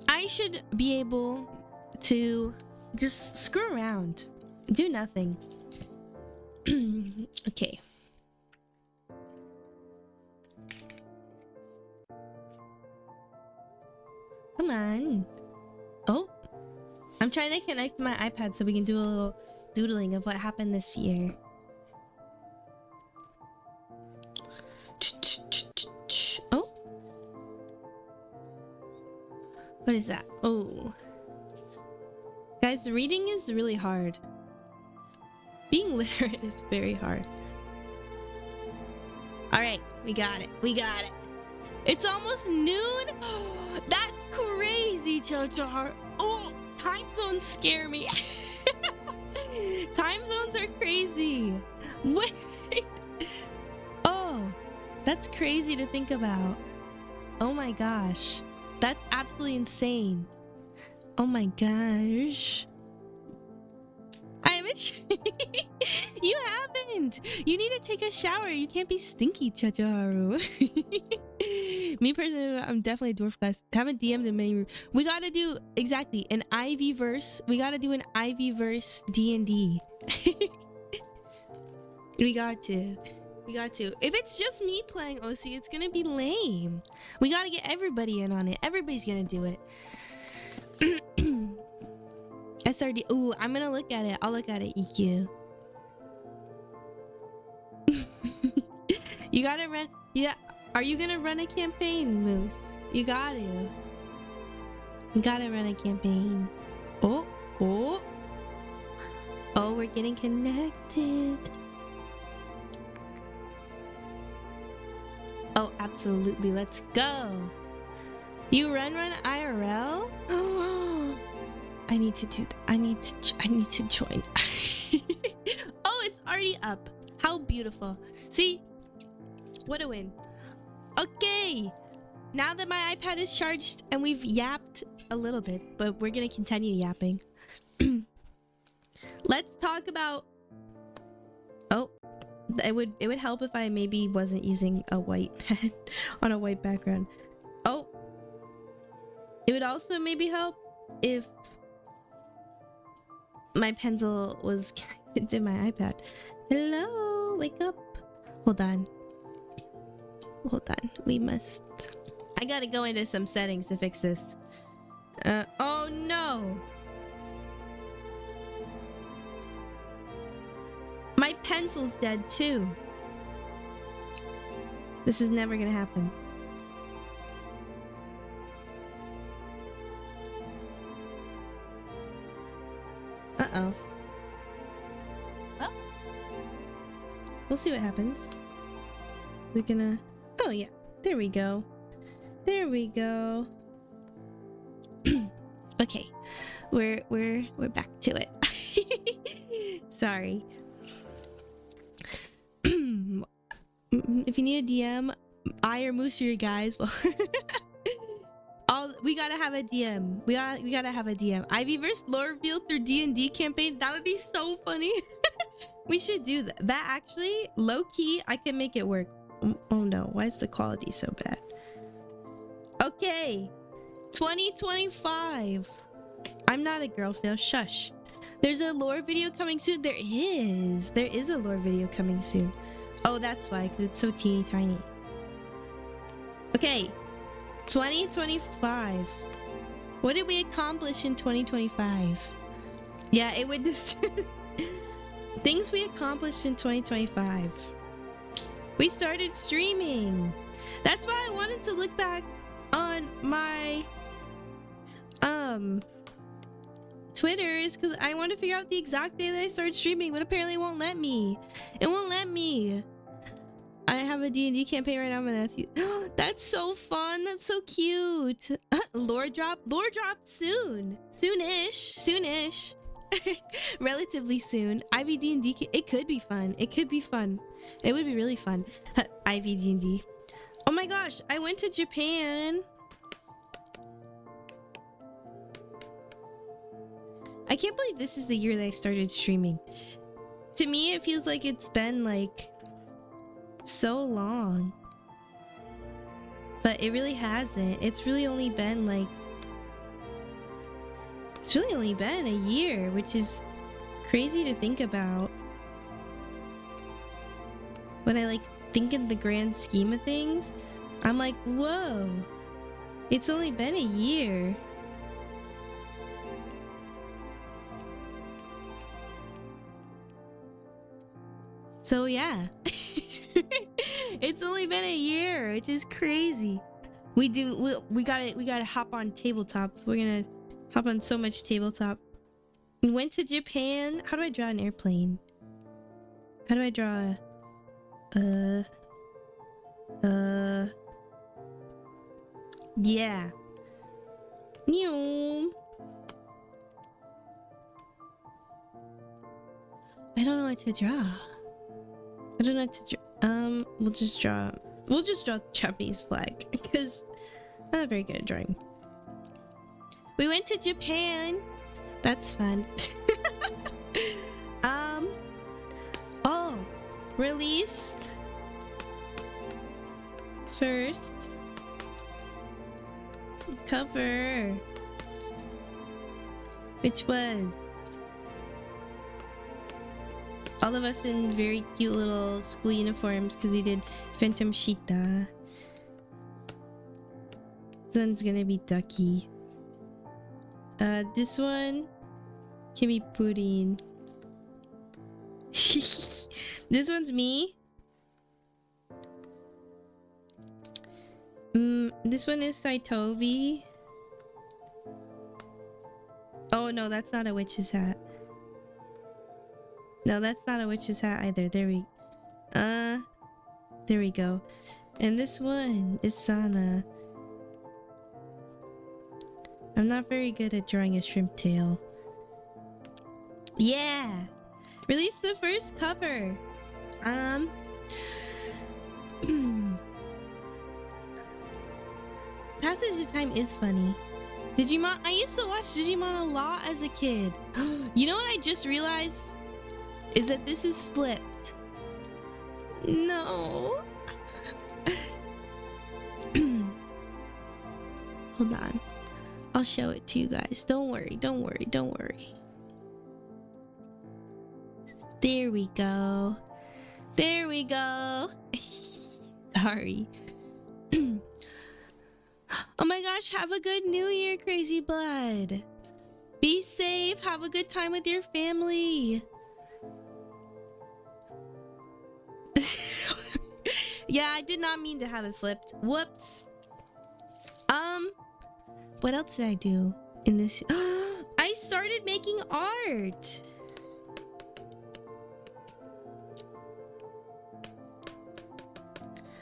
Speaker 1: I should be able to just screw around. Do nothing. Okay. Come on. Oh. I'm trying to connect my iPad so we can do a little doodling of what happened this year. Oh. What is that? Oh. Guys, reading is really hard. Being literate is very hard. Alright, we got it. We got it. It's almost noon. That's crazy, Chochoharu. Oh, time zones scare me. Time zones are crazy. Wait. Oh, that's crazy to think about. Oh my gosh. That's absolutely insane. Oh my gosh. I haven't. You haven't. You need to take a shower. You can't be stinky, Chochoharu. Me personally, I'm definitely a dwarf class. Haven't DM'd in many. We gotta do exactly an IV verse. We gotta do an IV verse D&D. We got to. We got to. If it's just me playing OC, it's gonna be lame. We gotta get everybody in on it. Everybody's gonna do it. SRD. Ooh, I'm gonna look at it. I'll look at it. EQ. You gotta run. Yeah. Are you gonna run a campaign, Moose? You gotta. You gotta run a campaign. Oh. Oh. Oh, we're getting connected. Oh, absolutely. Let's go. You run IRL? Oh, I need to do that. I need to join. Oh, it's already up. How beautiful. See? What a win. Okay. Now that my iPad is charged and we've yapped a little bit, but we're going to continue yapping. Let's talk about... Oh, it would help if I maybe wasn't using a white pen on a white background. Oh, it would also maybe help if my pencil was connected to my iPad. Hello, wake up. Hold on. Hold on. We must... I gotta go into some settings to fix this. Oh no. My pencil's dead too. This is never gonna happen. Uh-oh. Oh. We'll see what happens. We're gonna... Oh yeah, there we go. There we go. Okay. We're back to it. Sorry. If you need a DM, I or Moose are your guys. Well, we gotta have a DM. We gotta have a DM. Ivy versus lore reveal through D&D campaign. That would be so funny. We should do that. That actually, low key, I can make it work. Oh no, why is the quality so bad? Okay, 2025. I'm not a girl, Phil. Shush. There's a lore video coming soon. There is a lore video coming soon. Oh, that's why, because it's so teeny tiny. Okay, 2025. What did we accomplish in 2025? Yeah, it would just... Things we accomplished in 2025. We started streaming. That's why I wanted to look back on my Twitters, because I want to figure out the exact day that I started streaming, but apparently it won't let me. It won't let me. I have a D&D campaign right now, but that's so fun. That's so cute. Lore drop soon. Soonish. Relatively soon. Ivy D&D. It could be fun. It could be fun. It would be really fun. Ivy D&D. Oh my gosh, I went to Japan. I can't believe this is the year that I started streaming. To me, it feels like it's been like so long. But it really hasn't. It's really only been a year, which is crazy to think about. When I think in the grand scheme of things, I'm like, whoa, it's only been a year. So yeah, it's only been a year, which is crazy. We gotta hop on tabletop. We're gonna hop on so much tabletop. We went to Japan. How do I draw an airplane? How do I draw yeah. I don't know what to draw. I don't know what to draw. We'll just draw the Japanese flag because I'm not very good at drawing. We went to Japan. That's fun. Oh, released first cover, which was All of us in very cute little school uniforms because we did Phantom Shita. This one's gonna be Ducky. This one can be Pudding. This one's me. This one is Saitobi. Oh no, that's not a witch's hat. No, that's not a witch's hat either. There we go. And this one is Sana. I'm not very good at drawing a shrimp tail. Yeah! Release the first cover! Passage of Time is funny. Digimon, I used to watch Digimon a lot as a kid. You know what I just realized? Is that this is flipped. No. Hold on. I'll show it to you guys. Don't worry, don't worry, don't worry. There we go. There we go. Sorry. Oh my gosh, have a good new year, Crazy Blood. Be safe, have a good time with your family. Yeah, I did not mean to have it flipped. Whoops. What else did I do in this? I started making art.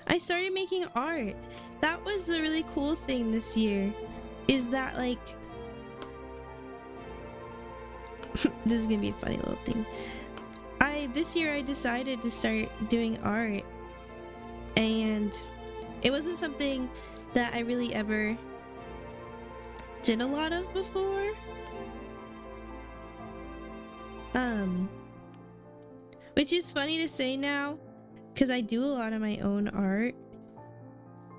Speaker 1: I started making art. That was the really cool thing this year. Is that like... This is gonna be a funny little thing. This year I decided to start doing art. And it wasn't something that I really ever did a lot of before. Which is funny to say now, because I do a lot of my own art,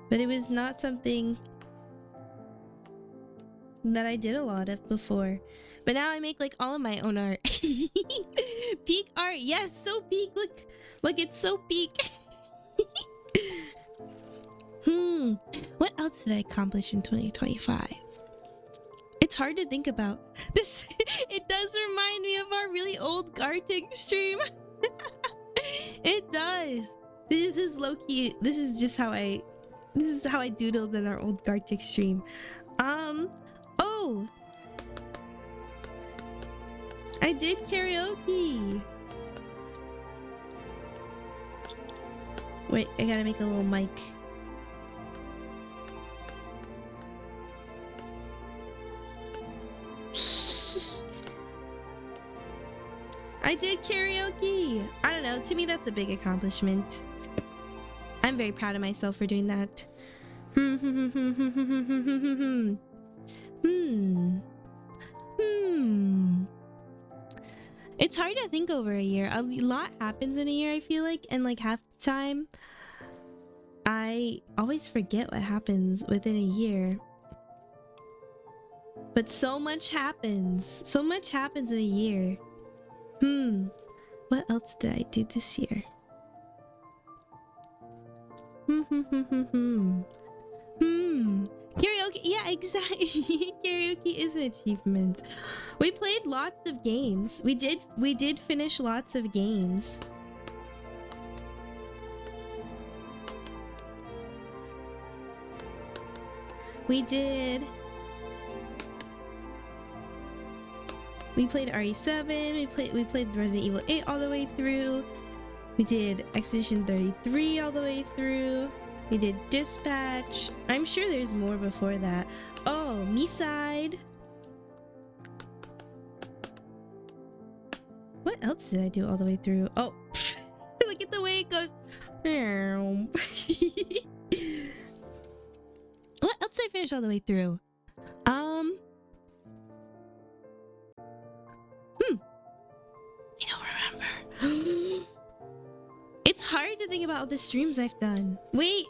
Speaker 1: but it was not something that I did a lot of before. But now I make like all of my own art. Peak art, yes, so peak. Look, it's so peak. What else did I accomplish in 2025? It's hard to think about. This it does remind me of our really old Gartic stream. It does. This is low-key. This is how I doodled in our old Gartic stream. Oh, I did karaoke. Wait, I gotta make a little mic. I did karaoke. I don't know. To me, that's a big accomplishment. I'm very proud of myself for doing that. It's hard to think over a year. A lot happens in a year, I feel like, and like half the time I always forget what happens within a year. But so much happens. So much happens in a year. What else did I do this year? Karaoke, yeah, exactly. Karaoke is an achievement. We played lots of games. We did finish lots of games. We did. We played RE7, we played Resident Evil 8 all the way through. We did Expedition 33 all the way through. We did Dispatch. I'm sure there's more before that. Oh, Me-Side. What else did I do all the way through? Oh, look at the way it goes. What else did I finish all the way through? I don't remember. It's hard to think about all the streams I've done. Wait.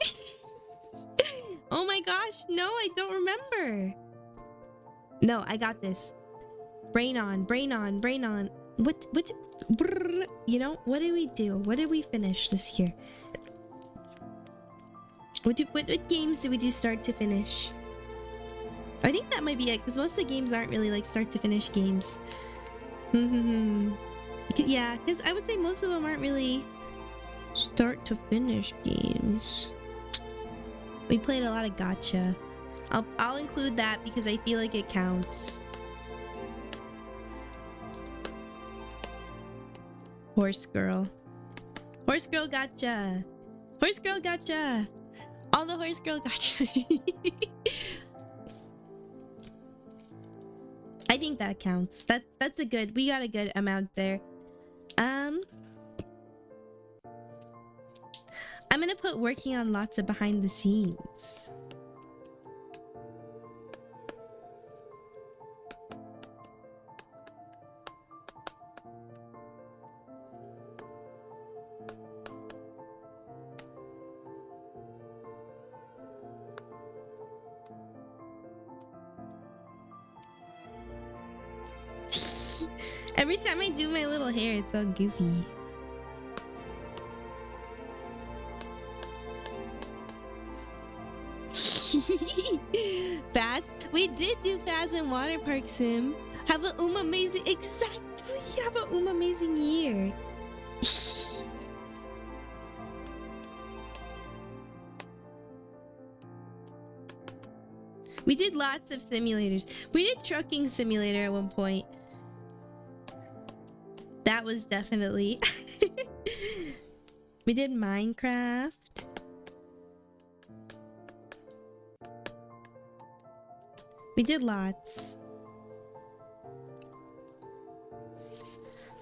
Speaker 1: Oh my gosh. No, I don't remember. No, I got this. Brain on, brain on, brain on. what brr, you know, what did we do? What did we finish this year? What games did we do start to finish? I think that might be it, because most of the games aren't really like start to finish games. Yeah, because I would say most of them aren't really start to finish games. We played a lot of gacha. I'll include that because I feel like it counts. Horse girl. Horse girl gacha. Horse girl gacha. All the horse girl gacha. I think that counts. That's a good. We got a good amount there. I'm gonna put working on lots of behind the scenes. Every time I do my little hair, it's so goofy. Faz? We did do Faz and Water Park Sim. Have an amazing, exactly. Have an amazing year. We did lots of simulators. We did trucking simulator at one point. That was definitely. We did Minecraft. We did lots.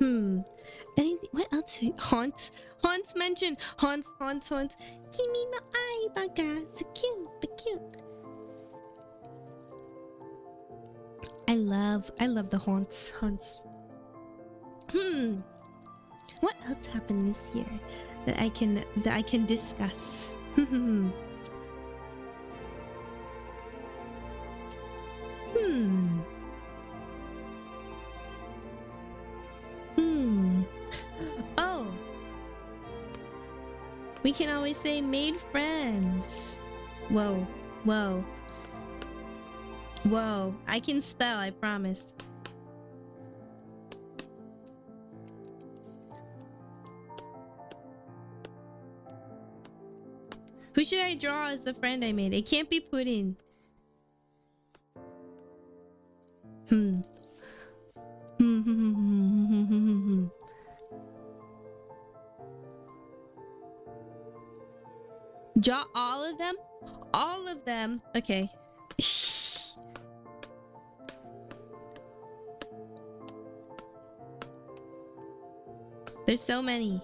Speaker 1: Anything? What else? Haunts mentioned. Haunts. Kimi no aiba ga cute. I love the haunts. What else happened this year that I can discuss? Oh, we can always say made friends. Whoa. I can spell, I promise. Who should I draw as the friend I made? It can't be Pudding. Draw all of them? All of them. Okay. There's so many.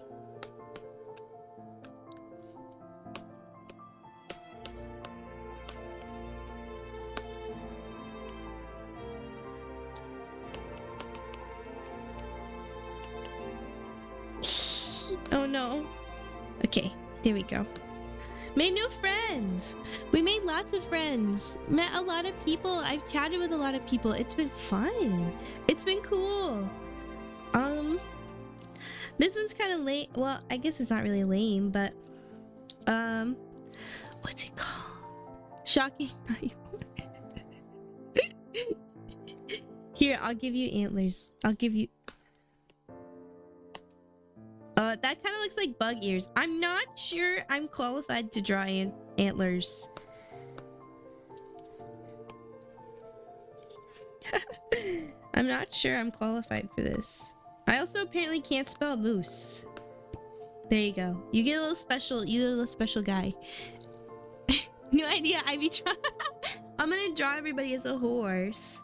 Speaker 1: Oh no. Okay, there we go. Made new friends. We made lots of friends. Met a lot of people. I've chatted with a lot of people. It's been fun. It's been cool. This one's kind of lame. Well, I guess it's not really lame, but what's it called? Shocking. Here, I'll give you antlers. I'll give you. That kind of looks like bug ears. I'm not sure I'm qualified to draw antlers. I'm not sure I'm qualified for this. I also apparently can't spell moose. There you go. You get a little special. You get a little special guy. New idea, Ivy. I'm gonna draw everybody as a horse.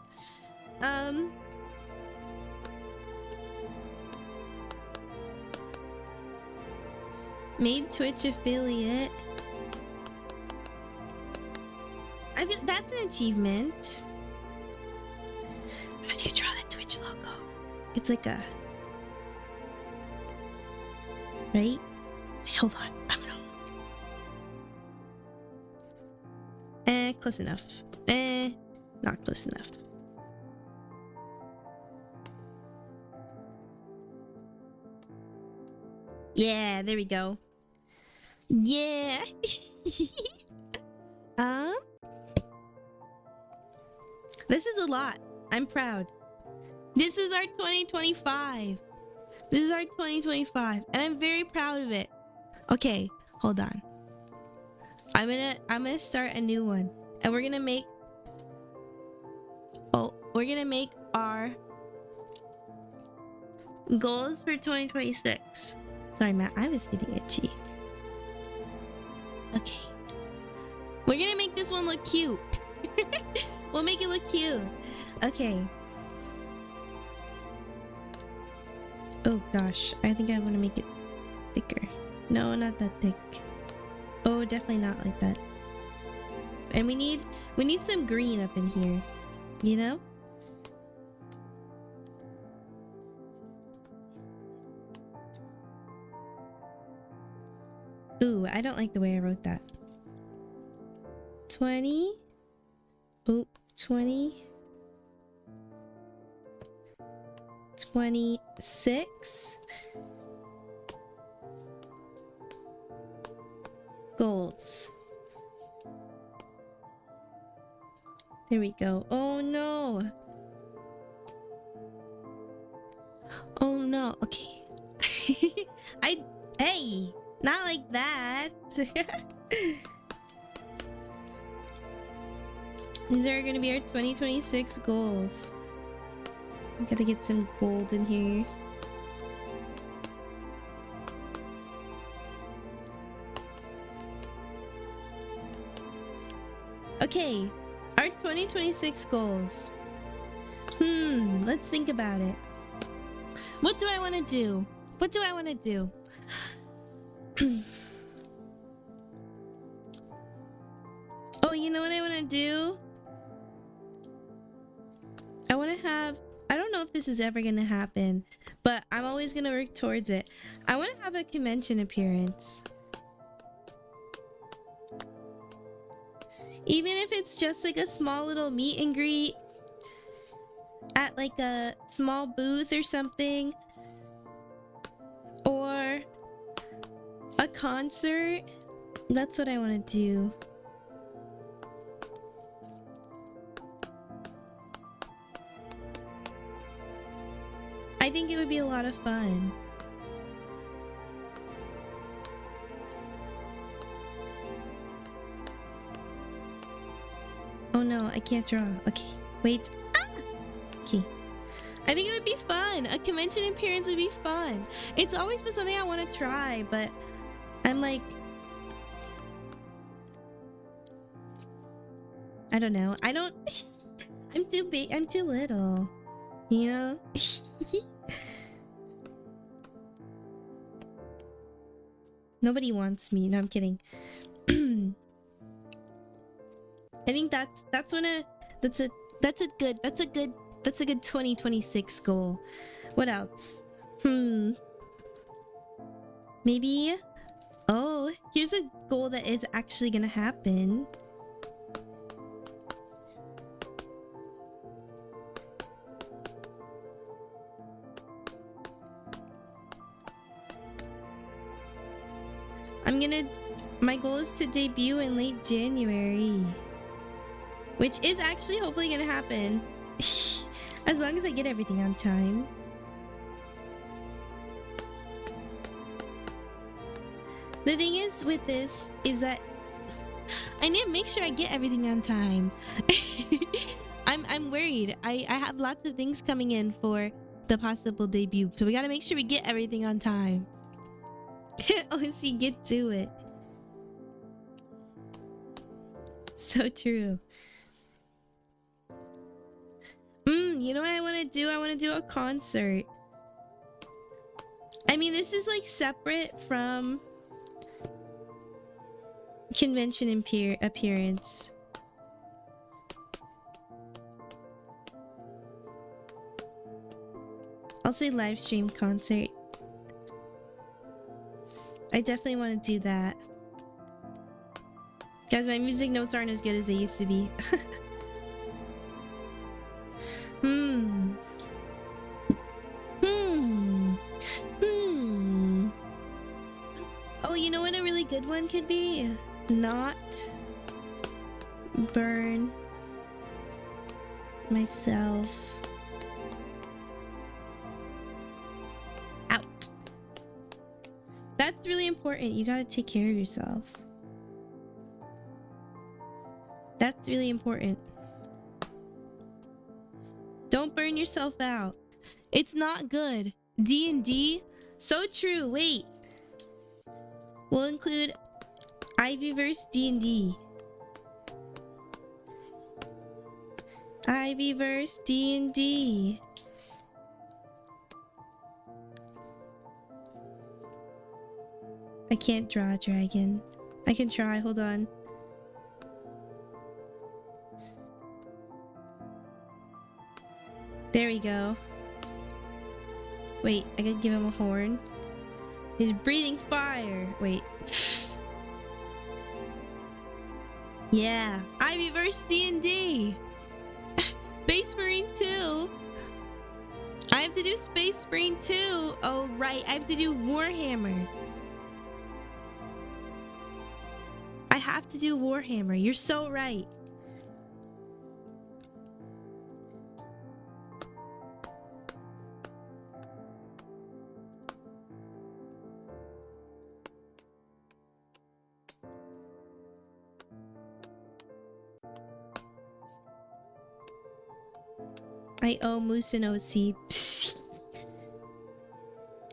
Speaker 1: Made Twitch affiliate. That's an achievement. How do you draw the Twitch logo? It's like a... Right? Hold on. I'm gonna look. Close enough. Not close enough. Yeah, there we go. Yeah. um, this is a lot. I'm proud. This is our 2025. This is our 2025, and I'm very proud of it. Okay, hold on. I'm gonna start a new one, and we're gonna make our goals for 2026. Sorry, Matt, I was getting itchy. Okay. We're gonna make this one look cute. We'll make it look cute. Okay. Oh gosh, I think I want to make it thicker. No, not that thick. Oh, definitely not like that. And we need some green up in here, you know? Ooh, I don't like the way I wrote that. 20. Oh, 20. 26 goals. There we go. Oh no. Oh no. Okay. Hey, not like that. These are gonna be our 2026 goals. Gotta get some gold in here. Okay, our 2026 goals. Let's think about it. What do I want to do? What do I want to do? Oh, you know what I want to do? I want to have... I don't know if this is ever going to happen, but I'm always going to work towards it. I want to have a convention appearance. Even if it's just like a small little meet and greet at like a small booth or something. Or a concert. That's what I want to do. I think it would be a lot of fun. Oh no, I can't draw. Okay, wait. Ah! Okay. I think it would be fun. A convention appearance would be fun. It's always been something I want to try, but I'm like... I don't know. I don't... I'm too big. I'm too little. You know? Nobody wants me. No, I'm kidding. I think that's a good 2026 goal. What else? Maybe. Oh, here's a goal that is actually gonna happen. My goal is to debut in late January. Which is actually hopefully gonna happen. As long as I get everything on time. The thing is with this is that I need to make sure I get everything on time. I'm worried. I have lots of things coming in for the possible debut. So we gotta make sure we get everything on time. OC, get to it. So true. You know what I want to do? I want to do a concert. I mean, this is like separate from convention appearance. I'll say live stream concert. I definitely want to do that. Guys, my music notes aren't as good as they used to be. really good one could be? Not burn myself out. That's really important. You gotta take care of yourselves. That's really important. Don't burn yourself out. It's not good. D&D? So true. Wait. We'll include Ivyverse D&D. Ivyverse D&D. I can't draw a dragon. I can try. Hold on. There we go. Wait, I gotta give him a horn. He's breathing fire. Wait. Yeah. Ivyverse D&D. Space Marine 2. I have to do Space Marine 2. Oh, right. I have to do Warhammer. I have to do Warhammer. You're so right. I owe Moose and OC.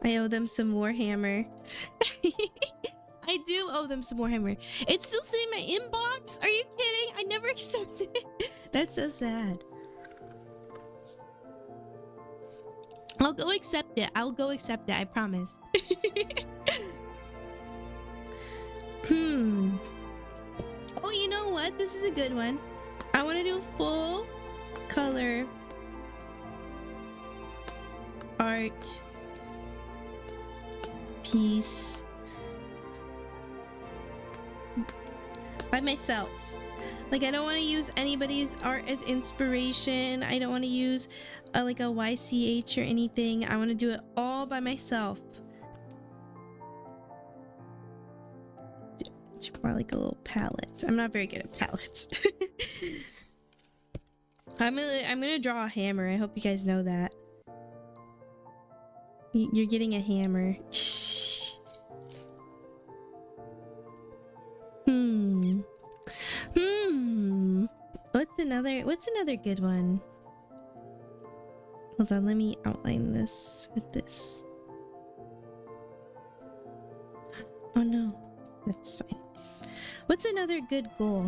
Speaker 1: I owe them some Warhammer. I do owe them some Warhammer. It's still sitting in my inbox? Are you kidding? I never accepted it. That's so sad. I'll go accept it. I'll go accept it. I promise. Oh, you know what? This is a good one. I want to do full color art piece by myself. Like, I don't want to use anybody's art as inspiration. I don't want to use like a YCH or anything. I want to do it all by myself. More like a little palette. I'm not very good at palettes. I'm gonna draw a hammer. I hope you guys know that. You're getting a hammer. What's another good one? Hold on, let me outline this with this. Oh no, that's fine. What's another good goal?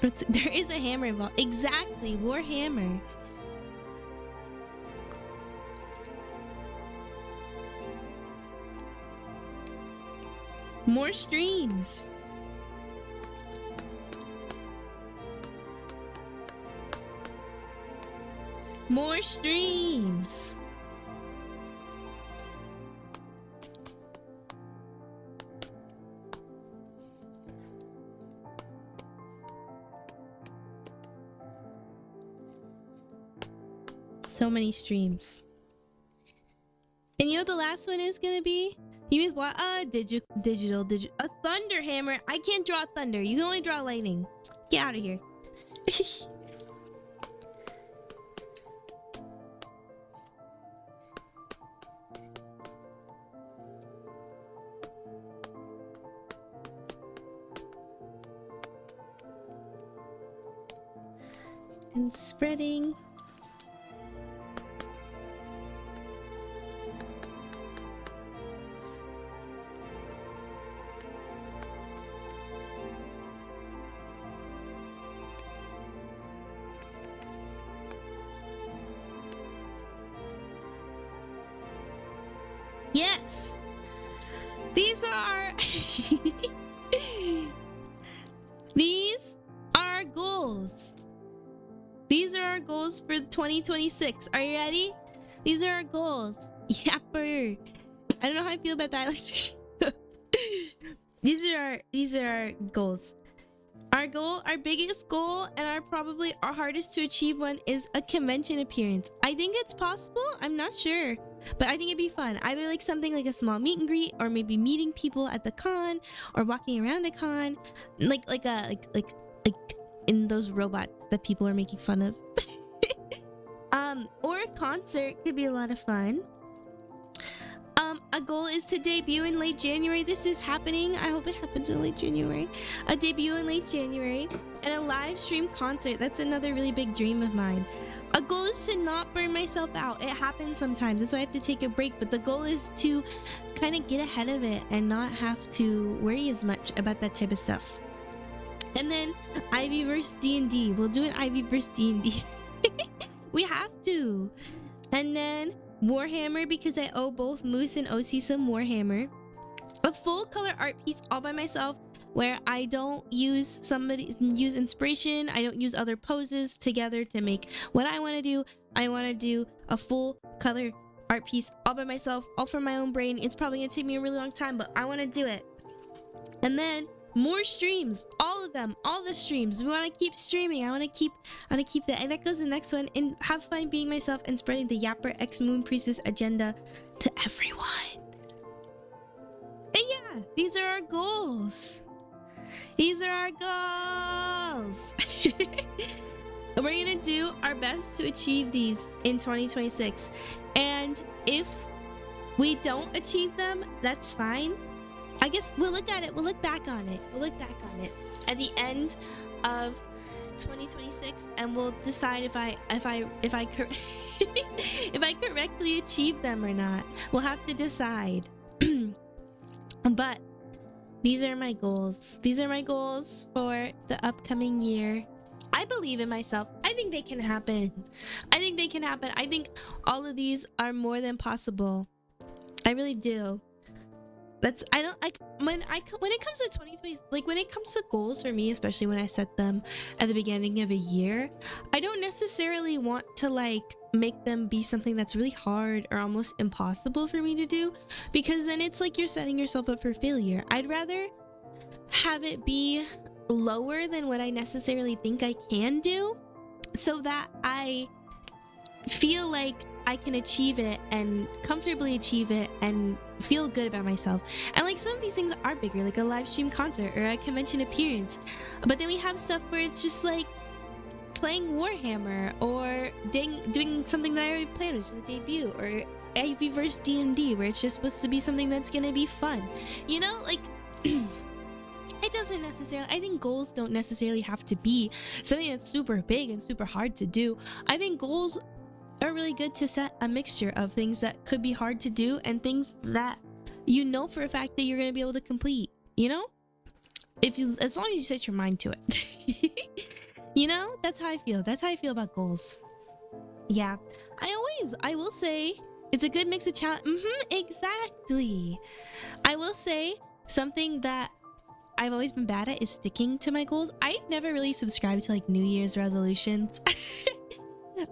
Speaker 1: There is a hammer involved. Exactly, Warhammer. More streams. More streams. So many streams. And you know what the last one is gonna be? You mean what? Digital. A thunder hammer. I can't draw thunder. You can only draw lightning. Get out of here. And spreading. Yes! These are... These are goals. These are our goals for 2026. Are you ready? These are our goals. Yapper. I don't know how I feel about that. These are our goals. Our biggest goal, and probably our hardest to achieve one, is a convention appearance. I think it's possible. I'm not sure, but I think it'd be fun. Either like something like a small meet and greet, or maybe meeting people at the con, or walking around a con, like in those robots that people are making fun of. Or a concert could be a lot of fun. A goal is to debut in late January. This is happening. I hope it happens in late January. A debut in late January and a live stream concert. That's another really big dream of mine. A goal is to not burn myself out. It happens sometimes. That's why I have to take a break. But the goal is to kind of get ahead of it and not have to worry as much about that type of stuff. And then Ivy vs D&D. We'll do an Ivy vs D&D. We have to. And then Warhammer, because I owe both Moose and OC some Warhammer. A full color art piece all by myself, where I don't use inspiration. I don't use other poses together to make what I want to do. I want to do a full color art piece all by myself, all from my own brain. It's probably gonna take me a really long time, but I want to do it. And then more streams, all of them, all the streams. We want to keep streaming. I want to keep that. And that goes to the next one. And have fun being myself and spreading the Yapper X Moon Priestess agenda to everyone. And yeah, these are our goals. These are our goals. We're gonna do our best to achieve these in 2026. And if we don't achieve them, that's fine. I guess we'll look at it. We'll look back on it. We'll look back on it at the end of 2026, and we'll decide if I correctly achieved them or not. We'll have to decide. But these are my goals. These are my goals for the upcoming year. I believe in myself. I think they can happen. I think all of these are more than possible. I really do. I don't like when it comes to 2020, like when it comes to goals for me, especially when I set them at the beginning of a year, I don't necessarily want to like make them be something that's really hard or almost impossible for me to do, because then it's like you're setting yourself up for failure. I'd rather have it be lower than what I necessarily think I can do, so that I feel like I can achieve it and comfortably achieve it and feel good about myself. And like some of these things are bigger, like a live stream concert or a convention appearance, but then we have stuff where it's just like playing Warhammer or doing something that I already planned, which is a debut, or AV vs D&D, where it's just supposed to be something that's gonna be fun, you know, like it doesn't necessarily, I think goals don't necessarily have to be something that's super big and super hard to do. I think goals are really good to set a mixture of things that could be hard to do and things that you know for a fact that you're going to be able to complete, you know, as long as you set your mind to it. You know, that's how I feel about goals. Yeah, I will say it's a good mix of challenge. Exactly. I will say something that I've always been bad at is sticking to my goals. I've never really subscribed to like New Year's resolutions.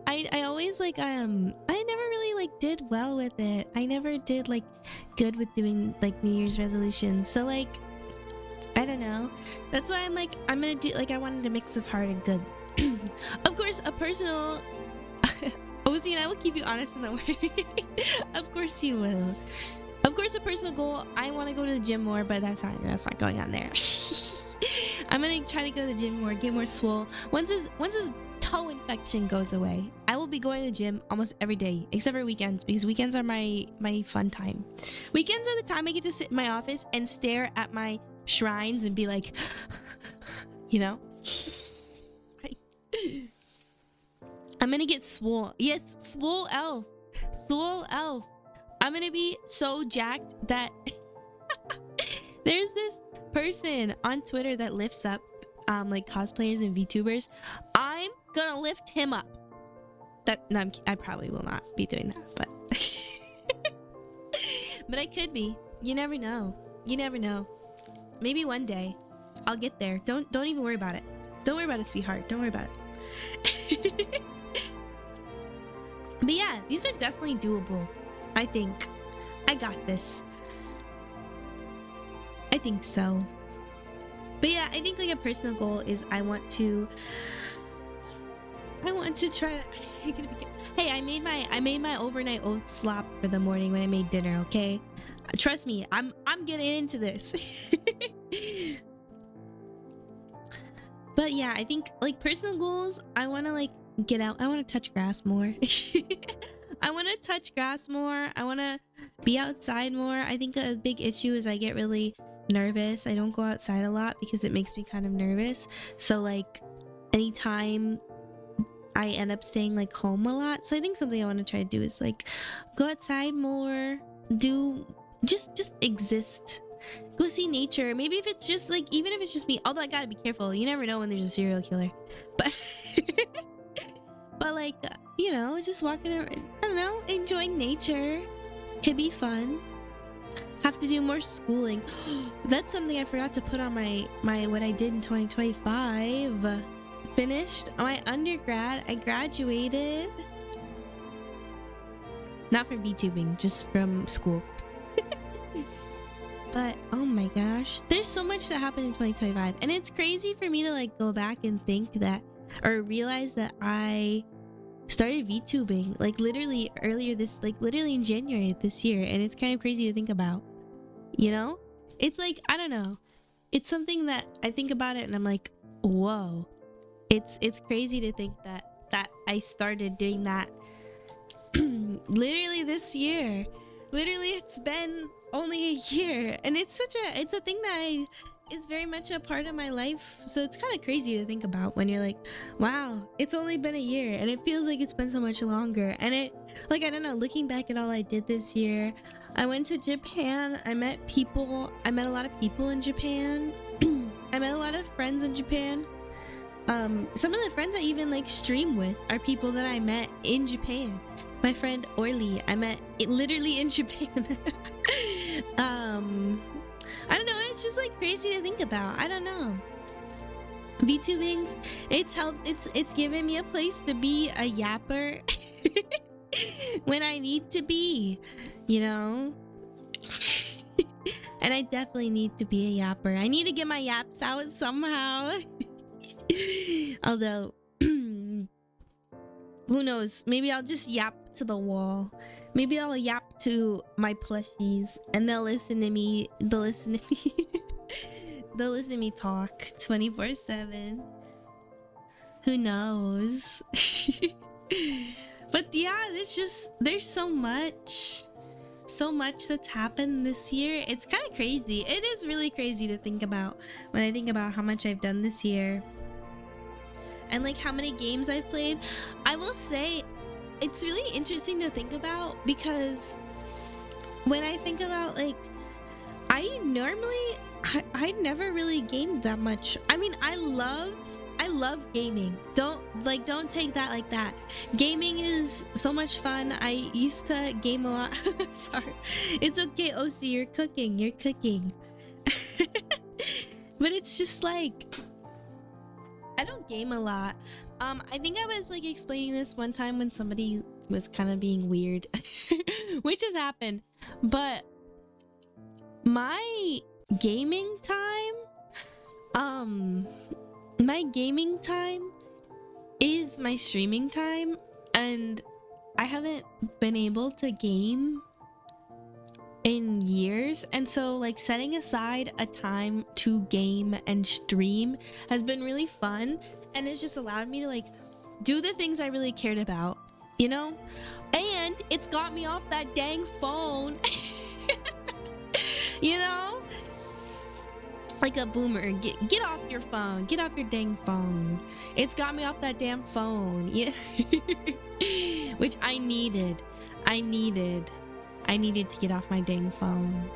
Speaker 1: I always like I never really like did well with it. I never did like good with doing like New Year's resolutions. So like I don't know. That's why I'm gonna do like, I wanted a mix of hard and good. Of course, a personal Ozzy and I will keep you honest in that way. Of course you will. Of course, a personal goal, I want to go to the gym more, but that's not going on there. I'm gonna try to go to the gym more, get more swole. Once this toe infection goes away, I will be going to the gym almost every day, except for weekends, because weekends are my fun time. Weekends are the time I get to sit in my office and stare at my shrines and be like, you know, I'm gonna get swole. Yes, swole elf. I'm gonna be so jacked that there's this person on Twitter that lifts up like cosplayers and VTubers. I'm gonna lift him up. I probably will not be doing that, but but I could be. You never know. Maybe one day I'll get there. Don't even worry about it. Don't worry about it, sweetheart. Don't worry about it. But yeah, these are definitely doable. I think I got this. I think so. But yeah, I think like a personal goal is I want to try to hey, I made my overnight oats slop for the morning when I made dinner, okay? Trust me, I'm getting into this. But yeah, I think like personal goals, I want to like get out. I want to touch grass more. I want to touch grass more. I want to be outside more. I think a big issue is I get really nervous. I don't go outside a lot because it makes me kind of nervous. So like anytime I end up staying like home a lot. So I think something I want to try to do is like go outside more, do just exist. Go see nature. Maybe if it's just like, even if it's just me, although I gotta be careful. You never know when there's a serial killer. But but like, you know, just walking around, I don't know, enjoying nature could be fun. Have to do more schooling. That's something I forgot to put on my what I did in 2025. Finished my undergrad. I graduated. Not from VTubing, just from school. But oh my gosh, there's so much that happened in 2025, and it's crazy for me to like go back and think that, or realize that I started VTubing like literally literally in January this year, and it's kind of crazy to think about. You know, it's like, I don't know, it's something that I think about it and I'm like, whoa, it's crazy to think that I started doing that literally this year. Literally, it's been only a year, and it's a thing that is very much a part of my life. So it's kind of crazy to think about when you're like, wow, it's only been a year, and it feels like it's been so much longer. And it, like, I don't know, looking back at all I did this year, I went to Japan. I met a lot of people in Japan. I met a lot of friends in Japan. Some of the friends I even like stream with are people that I met in Japan. My friend Orly, I met it literally in Japan. I don't know, it's just like crazy to think about. I don't know. VTubing's, it's given me a place to be a yapper when I need to be, you know? And I definitely need to be a yapper. I need to get my yaps out somehow. Although, who knows? Maybe I'll just yap to the wall. Maybe I'll yap to my plushies, and they'll listen to me. They'll listen to me talk 24/7. Who knows? But yeah, there's so much that's happened this year. It's kind of crazy. It is really crazy to think about when I think about how much I've done this year. And like how many games I've played. I will say it's really interesting to think about, because when I think about like, I never really gamed that much. I mean, I love gaming. Don't take that like that. Gaming is so much fun. I used to game a lot. Sorry. It's okay, OC, you're cooking. But it's just like, I don't game a lot. I think I was like explaining this one time when somebody was kind of being weird, which has happened. But my gaming time is my streaming time, and I haven't been able to game in years, and so like setting aside a time to game and stream has been really fun, and it's just allowed me to like do the things I really cared about, you know? And it's got me off that dang phone. You know, like a boomer, get off your phone, get off your dang phone. It's got me off that damn phone. Yeah. Which I needed to get off my dang phone.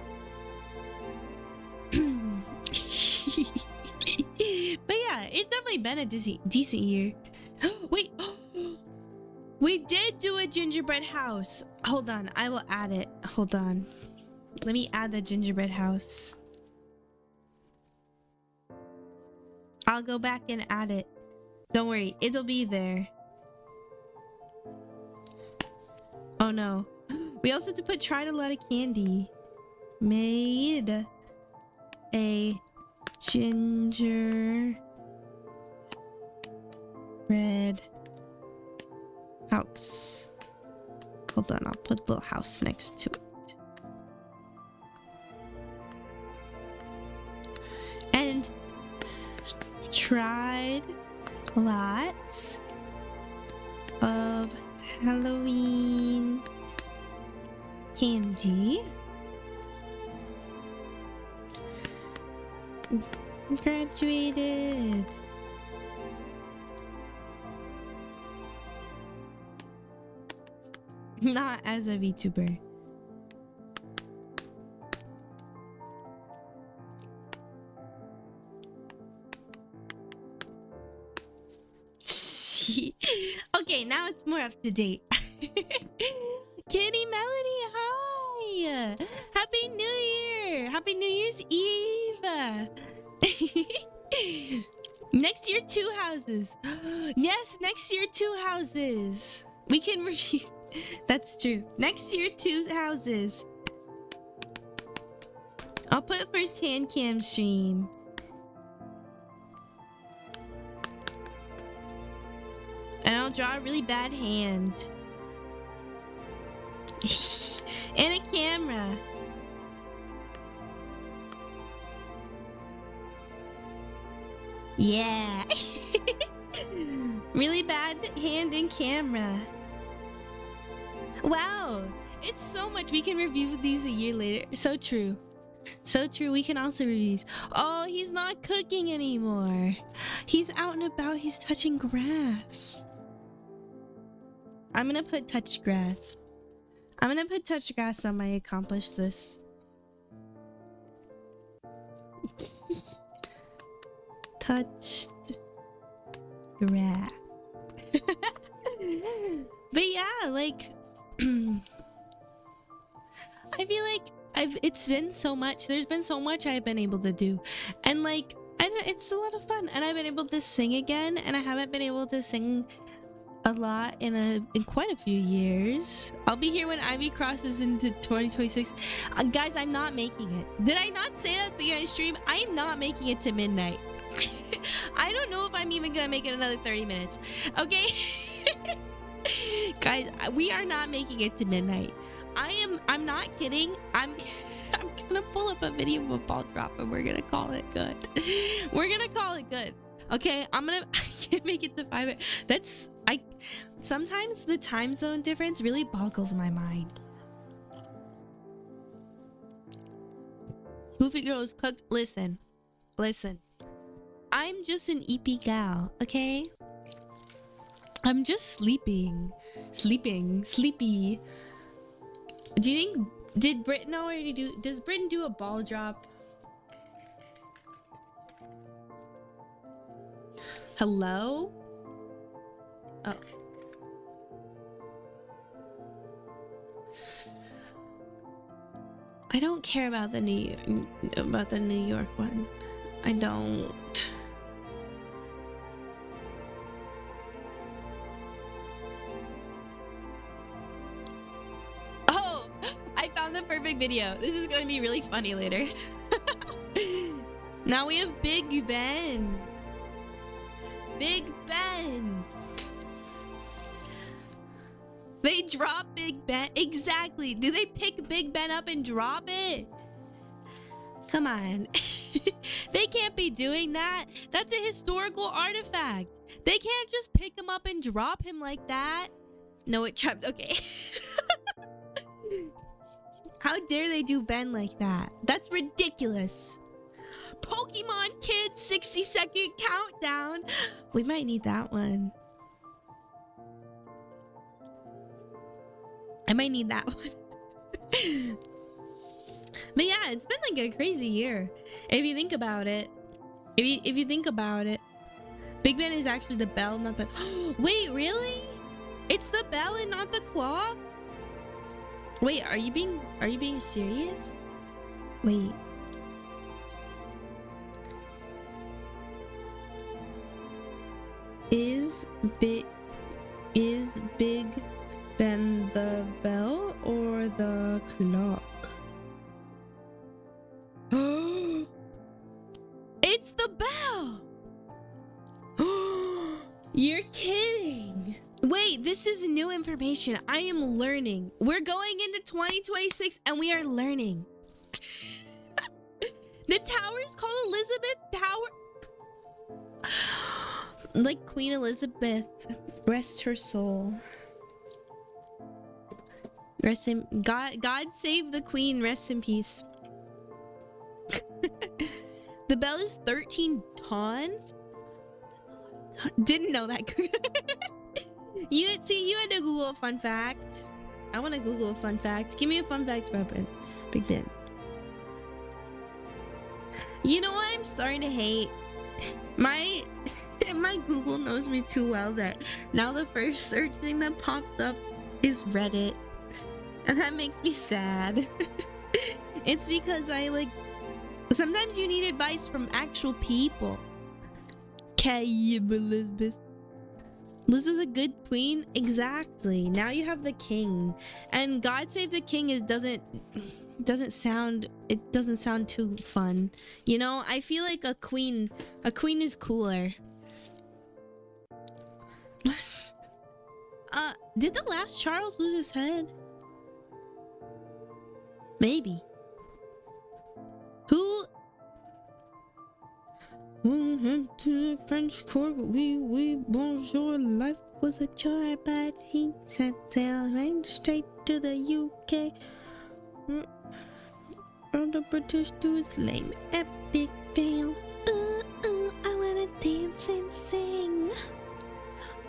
Speaker 1: But yeah, it's definitely been a decent year. Wait, we did do a gingerbread house. Hold on, I will add it. Hold on. Let me add the gingerbread house. I'll go back and add it. Don't worry, it'll be there. Oh no. We also have to tried a lot of candy. Made a ginger red house. Hold on, I'll put the little house next to it. And tried lots of Halloween candy. Graduated. Not as a VTuber. Okay, now it's more up to date. Kitty Melody, hi! Happy New Year! Happy New Year's Eve! Next year, 2 houses. Yes, next year, 2 houses. We can review. That's true. Next year, 2 houses. I'll put first hand cam stream. And I'll draw a really bad hand. And a camera. Yeah. Really bad hand and camera. Wow. It's so much. We can review these a year later. So true. So true. We can also review these. Oh, he's not cooking anymore. He's out and about. He's touching grass. I'm gonna put touch grass. I'm gonna put touch grass on my accomplish this. Touched grass. But yeah, like I feel like it's been so much. There's been so much I've been able to do, and like it's a lot of fun. And I've been able to sing again, and I haven't been able to sing a lot in quite a few years. I'll be here when Ivy crosses into 2026. Guys, I'm not making it. Did I not say that at the beginning of the stream? I am not making it to midnight. I don't know if I'm even gonna make it another 30 minutes. Okay? Guys, we are not making it to midnight. I'm not kidding. I'm gonna pull up a video of a ball drop and we're gonna call it good. We're gonna call it good. Okay, I can't make it to 5. Sometimes the time zone difference really boggles my mind. Goofy Girls cooked. Listen. I'm just an EP gal, okay? I'm just sleepy. Do you think, did Britton already does Britton do a ball drop? Hello? Oh. I don't care about the New York one. I don't. Oh, I found the perfect video. This is going to be really funny later. Now we have Big Ben. Big Ben. They drop Big Ben. Exactly. Do they pick Big Ben up and drop it? Come on. They can't be doing that. That's a historical artifact. They can't just pick him up and drop him like that. No, it trapped. Okay. How dare they do Ben like that? That's ridiculous. Pokemon Kids 60-second countdown. We might need that one. I might need that one. But yeah, it's been like a crazy year. If you think about it. If you think about it. Big Ben is actually the bell, not the... Wait, really? It's the bell and not the clock? Wait, are you being serious? Wait. Is Big Ben the bell or the clock? It's the bell! You're kidding. Wait, this is new information. I am learning. We're going into 2026 and we are learning. The tower is called Elizabeth Tower. Like Queen Elizabeth. Rest her soul. Rest in God save the Queen. Rest in peace. The bell is 13 tons. Didn't know that. You had to Google a fun fact. I want to Google a fun fact. Give me a fun fact about Big Ben. You know what I'm starting to hate? My Google knows me too well that now the first search thing that pops up is Reddit. And that makes me sad. It's because sometimes you need advice from actual people. Okay, Elizabeth. Liz was a good queen? Exactly. Now you have the king. And God Save the King doesn't sound too fun. You know, I feel like a queen is cooler. Did the last Charles lose his head? Maybe. Who? To the French court, oui, bonjour. Life was a chore, but he set sail right straight to the UK. All the British do is lame, epic fail. Ooh, I wanna dance and sing.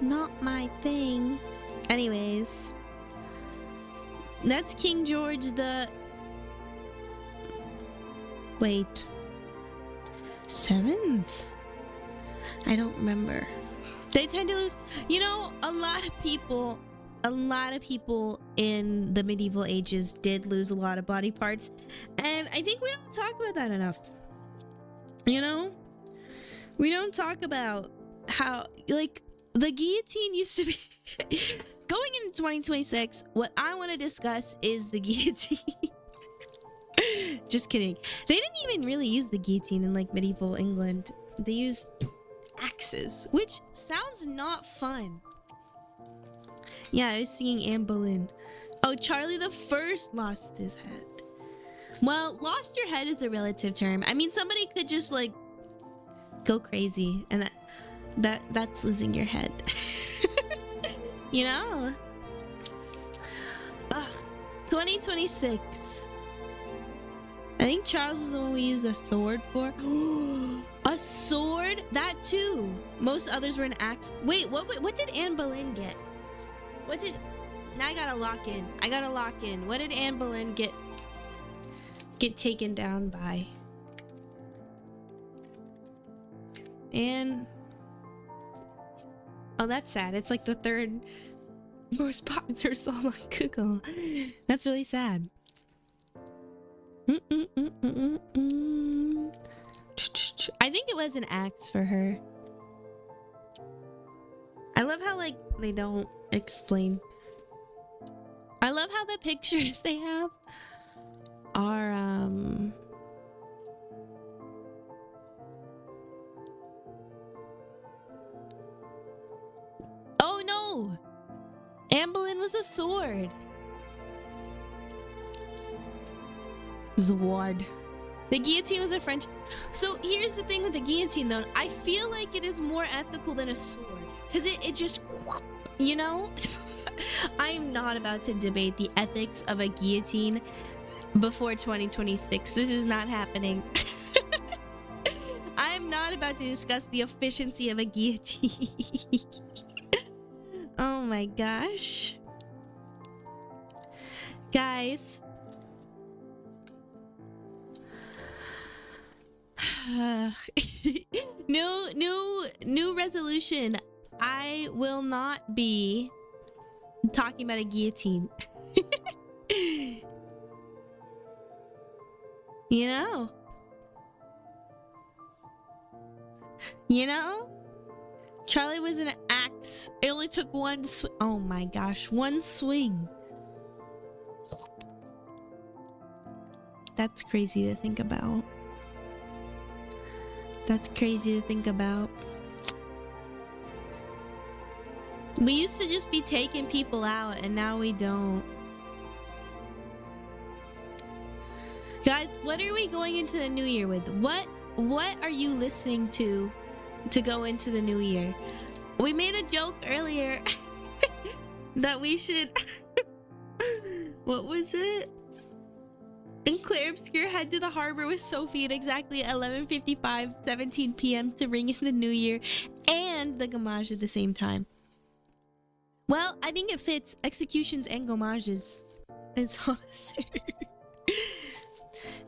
Speaker 1: Not my thing. Anyways, that's King George the... Wait. 7th? I don't remember. They tend to lose. You know, a lot of people in the medieval ages did lose a lot of body parts. And I think we don't talk about that enough. You know? We don't talk about how, like, the guillotine used to be... Going into 2026, what I want to discuss is the guillotine. Just kidding. They didn't even really use the guillotine in like medieval England. They used axes, which sounds not fun. Yeah, I was singing Anne Boleyn. Oh, Charlie the First lost his head. Well, lost your head is a relative term. I mean, somebody could just like go crazy, and that's losing your head. You know? Ugh. 2026. I think Charles was the one we used a sword for. A sword? That too. Most others were an axe. Wait, what did Anne Boleyn get? Now I gotta lock in. What did Anne Boleyn get taken down by? And... Oh, that's sad. It's like the third most popular song on Google. That's really sad. I think it was an axe for her. I love how like they don't explain. I love how the pictures they have are Oh no! Anne Boleyn was a sword. Zward. The guillotine was a French. So here's the thing with the guillotine though. I feel like it is more ethical than a sword. Because it just, you know? I am not about to debate the ethics of a guillotine before 2026. This is not happening. I am not about to discuss the efficiency of a guillotine. Oh my gosh. Guys. New resolution. I will not be talking about a guillotine. You know? Charlie was an axe. It only took one oh my gosh, one swing. That's crazy to think about. That's crazy to think about. We used to just be taking people out, and now we don't. Guys, what are we going into the new year with? What are you listening to go into the new year? We made a joke earlier that we should what was it? In Claire Obscure, head to the harbor with Sophie at exactly 11:55, 17 p.m. to ring in the new year and the gommage at the same time. Well, I think it fits executions and gommages. It's honest.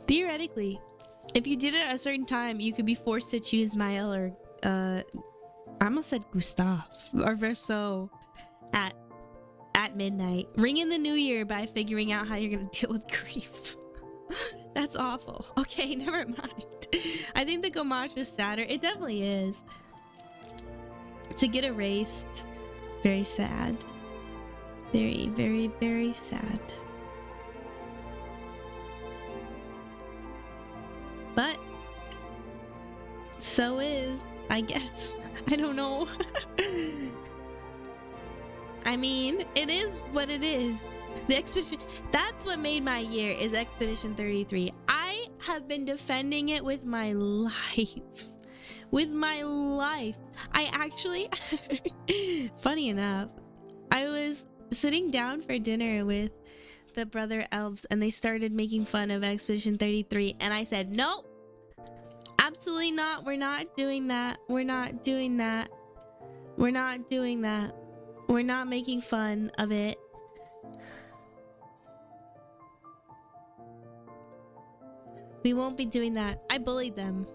Speaker 1: Theoretically, if you did it at a certain time, you could be forced to choose Mael or I almost said Gustav or Verso at midnight. Ring in the new year by figuring out how you're gonna deal with grief. That's awful. Okay, never mind. I think the gommage is sadder. It definitely is. To get erased, very sad. Very, very, very sad. But so is, I guess. I don't know. I mean, it is what it is. The expedition, that's what made my year, is Expedition 33. I have been defending it with my life. With my life. I actually, funny enough, I was sitting down for dinner with the brother elves and they started making fun of Expedition 33 and I said, nope, absolutely not. We're not doing that. We're not doing that. We're not doing that. We're not making fun of it. We won't be doing that. I bullied them.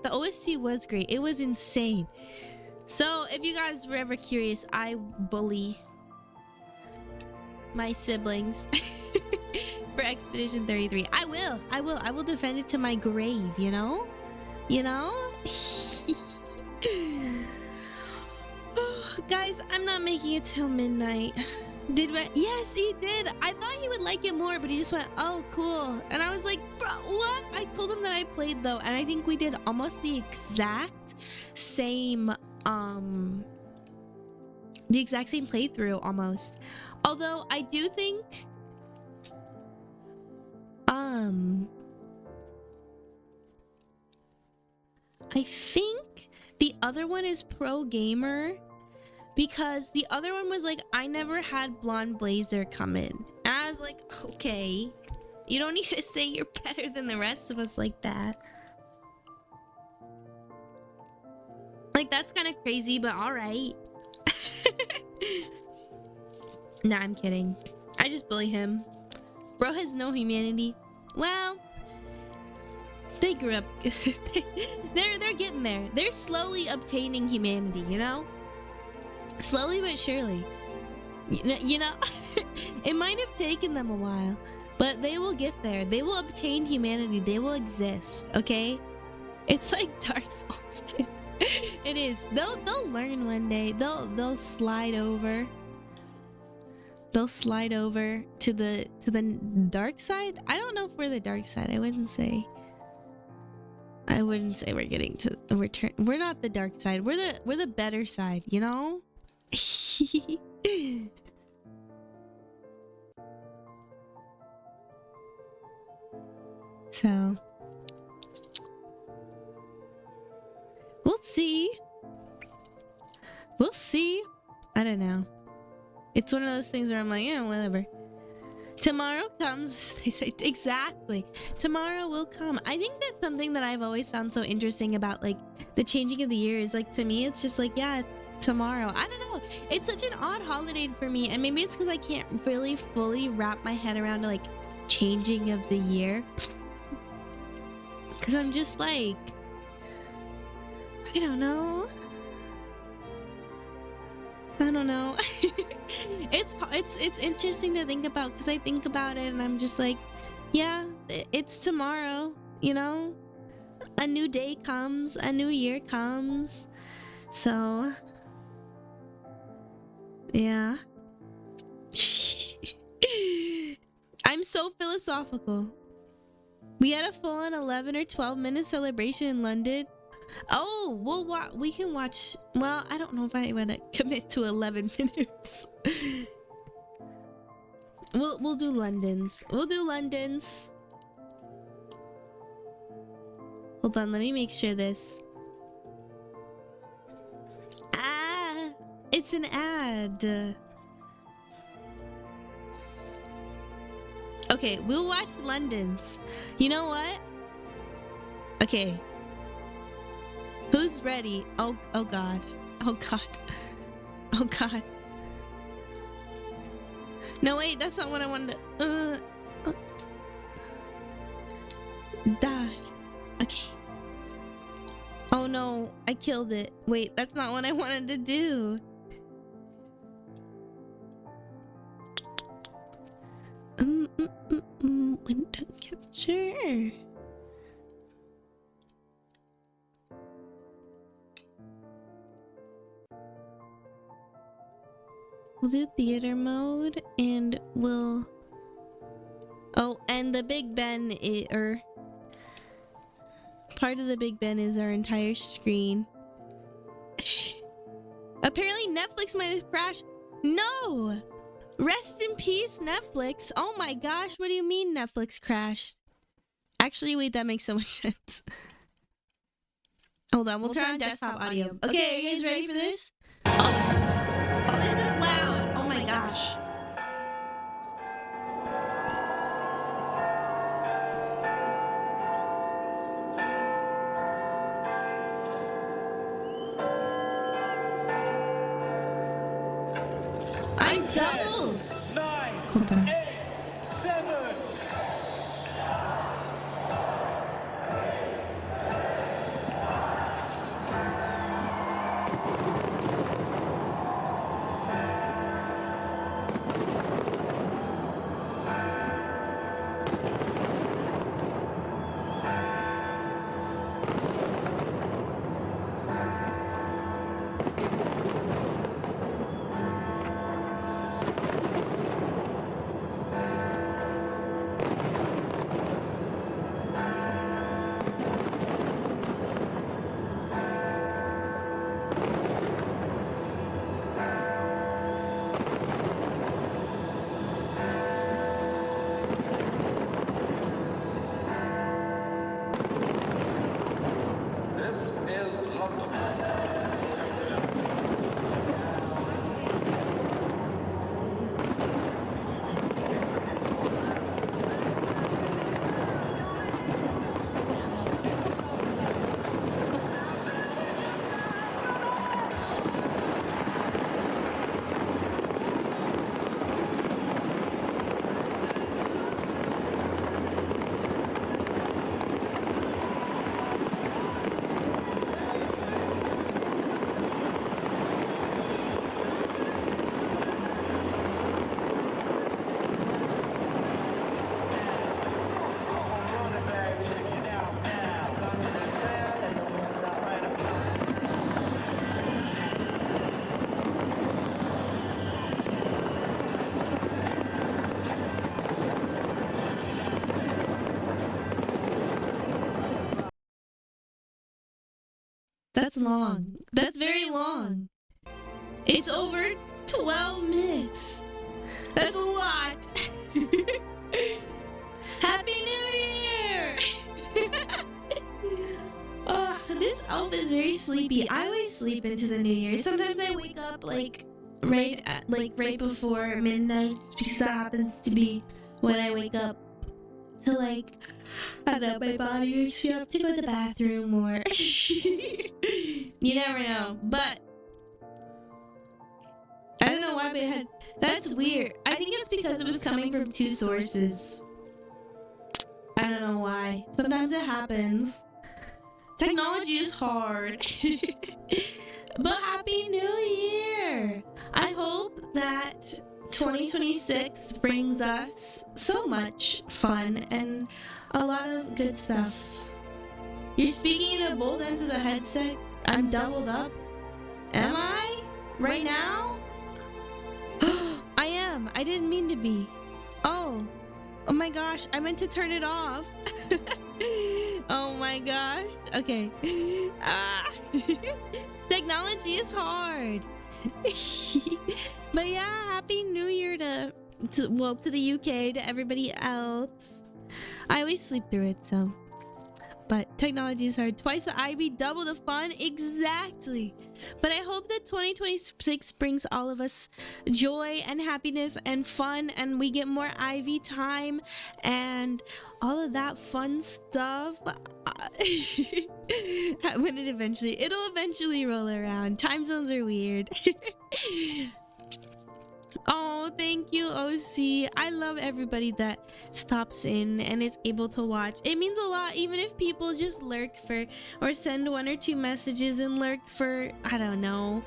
Speaker 1: The OST was great. It was insane. So if you guys were ever curious, I bully my siblings for Expedition 33. I will defend it to my grave, you know? You know? Guys, I'm not making it till midnight. Yes, he did. I thought he would like it more, but he just went, oh, cool. And I was like, bro, what? I told him that I played, though, and I think we did almost the exact same playthrough, almost. Although, I do think, I think the other one is pro gamer. Because the other one was like, I never had Blonde Blazer come in. And I was like, okay. You don't need to say you're better than the rest of us like that. Like, that's kind of crazy, but alright. Nah, I'm kidding. I just bully him. Bro has no humanity. Well, they grew up. They're getting there. They're slowly obtaining humanity, you know? Slowly but surely. You know, it might have taken them a while, but they will get there. They will obtain humanity. They will exist, okay? It's like Dark Souls. It is. They'll learn one day. They'll slide over. They'll slide over to the dark side. I don't know if we're the dark side. I wouldn't say we're getting to we're not the dark side. We're the better side, you know? So we'll see. We'll see. I don't know. It's one of those things where I'm like, yeah, whatever. Tomorrow comes, they say, exactly. Tomorrow will come. I think that's something that I've always found so interesting about, like, the changing of the years. Like, to me, it's just like, yeah, tomorrow. I don't know. It's such an odd holiday for me, and maybe it's because I can't really fully wrap my head around, like, changing of the year. Because I'm just like, I don't know. I don't know. It's interesting to think about because I think about it and I'm just like, yeah, it's tomorrow, you know? A new day comes, a new year comes. So, yeah. I'm so philosophical. We had a full-on 11 or 12-minute celebration in London. Oh, we can watch. Well, I don't know if I want to commit to 11 minutes. We'll do London's. We'll do London's. Hold on, let me make sure this. Ah, it's an ad. Okay, we'll watch London's. You know what? Okay. Who's ready? Oh God. Oh God. Oh God. No, wait, that's not what I wanted to... Die. Okay. Oh no, I killed it. Wait, that's not what I wanted to do. Window capture. We'll do theater mode and we'll... Oh, and the Big Ben, or part of the Big Ben is our entire screen. Apparently Netflix might have crashed. No! Rest in peace, Netflix. Oh my gosh, what do you mean Netflix crashed? Actually, wait, that makes so much sense. Hold on, we'll turn on desktop audio. Okay, are you guys ready for this? Oh, this is loud. Oh my gosh. I'm doubled.
Speaker 2: 9,
Speaker 1: Hold on.
Speaker 2: 8, 7.
Speaker 1: That's long. That's very long. It's over 12 minutes. That's a lot. Happy New Year! Oh, this elf is very sleepy. I always sleep into the New Year. Sometimes I wake up right before midnight because that happens to be when I wake up. So I don't know, my body wakes me up to go to the bathroom or you never know. But I don't know why my head. That's weird. I think it's because it was coming from two sources. I don't know why. Sometimes it happens. Technology is hard. But Happy New Year! I hope that 2026 brings us so much fun and a lot of good stuff. You're speaking into both ends of the headset. I'm doubled up. Am I? Right now? I am. I didn't mean to be. Oh my gosh, I meant to turn it off. Oh my gosh. Okay. Ah. Technology is hard. But yeah, happy new year to the UK, to everybody else. I always sleep through it, so. But technology is hard. Twice the IB, double the fun. Exactly. But I hope that 2026 brings all of us joy and happiness and fun, and we get more Ivy time and all of that fun stuff. It'll eventually roll around. Time zones are weird. Oh, thank you, OC. I love everybody that stops in and is able to watch. It means a lot, even if people just lurk for or send 1 or 2 messages and lurk for, I don't know,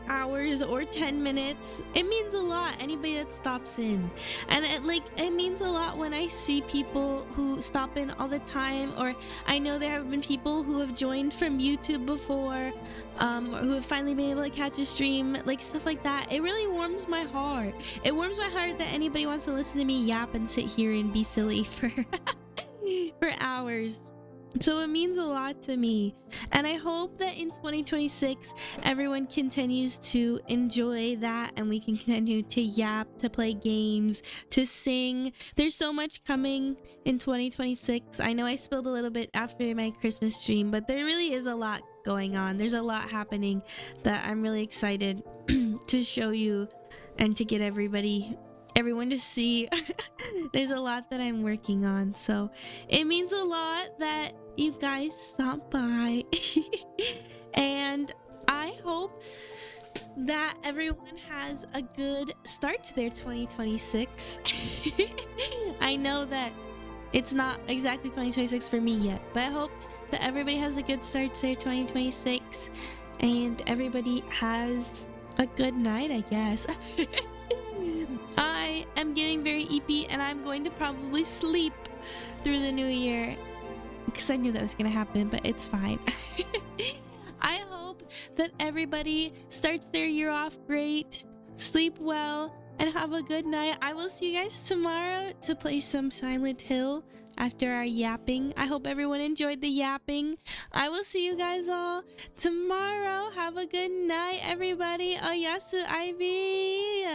Speaker 1: hours or 10 minutes. It means a lot, anybody that stops in. And it means a lot when I see people who stop in all the time, or I know there have been people who have joined from YouTube before, or who have finally been able to catch a stream, like stuff like that. It really warms my heart. It warms my heart that anybody wants to listen to me yap and sit here and be silly for for hours. So it means a lot to me, and I hope that in 2026 everyone continues to enjoy that, and we can continue to yap, to play games, to sing. There's so much coming in 2026. I know I spilled a little bit after my Christmas stream, but there really is a lot going on. There's a lot happening that I'm really excited to show you and to get everyone to see. There's a lot that I'm working on, so it means a lot that you guys stop by. And I hope that everyone has a good start to their 2026. I know that it's not exactly 2026 for me yet, but I hope that everybody has a good start to their 2026 and everybody has a good night, I guess. I am getting very eepy, and I'm going to probably sleep through the new year because I knew that was going to happen, but it's fine. I hope that everybody starts their year off great, sleep well, and have a good night. I will see you guys tomorrow to play some Silent Hill after our yapping. I hope everyone enjoyed the yapping. I will see you guys all tomorrow. Have a good night, everybody. Oyasu Ivy.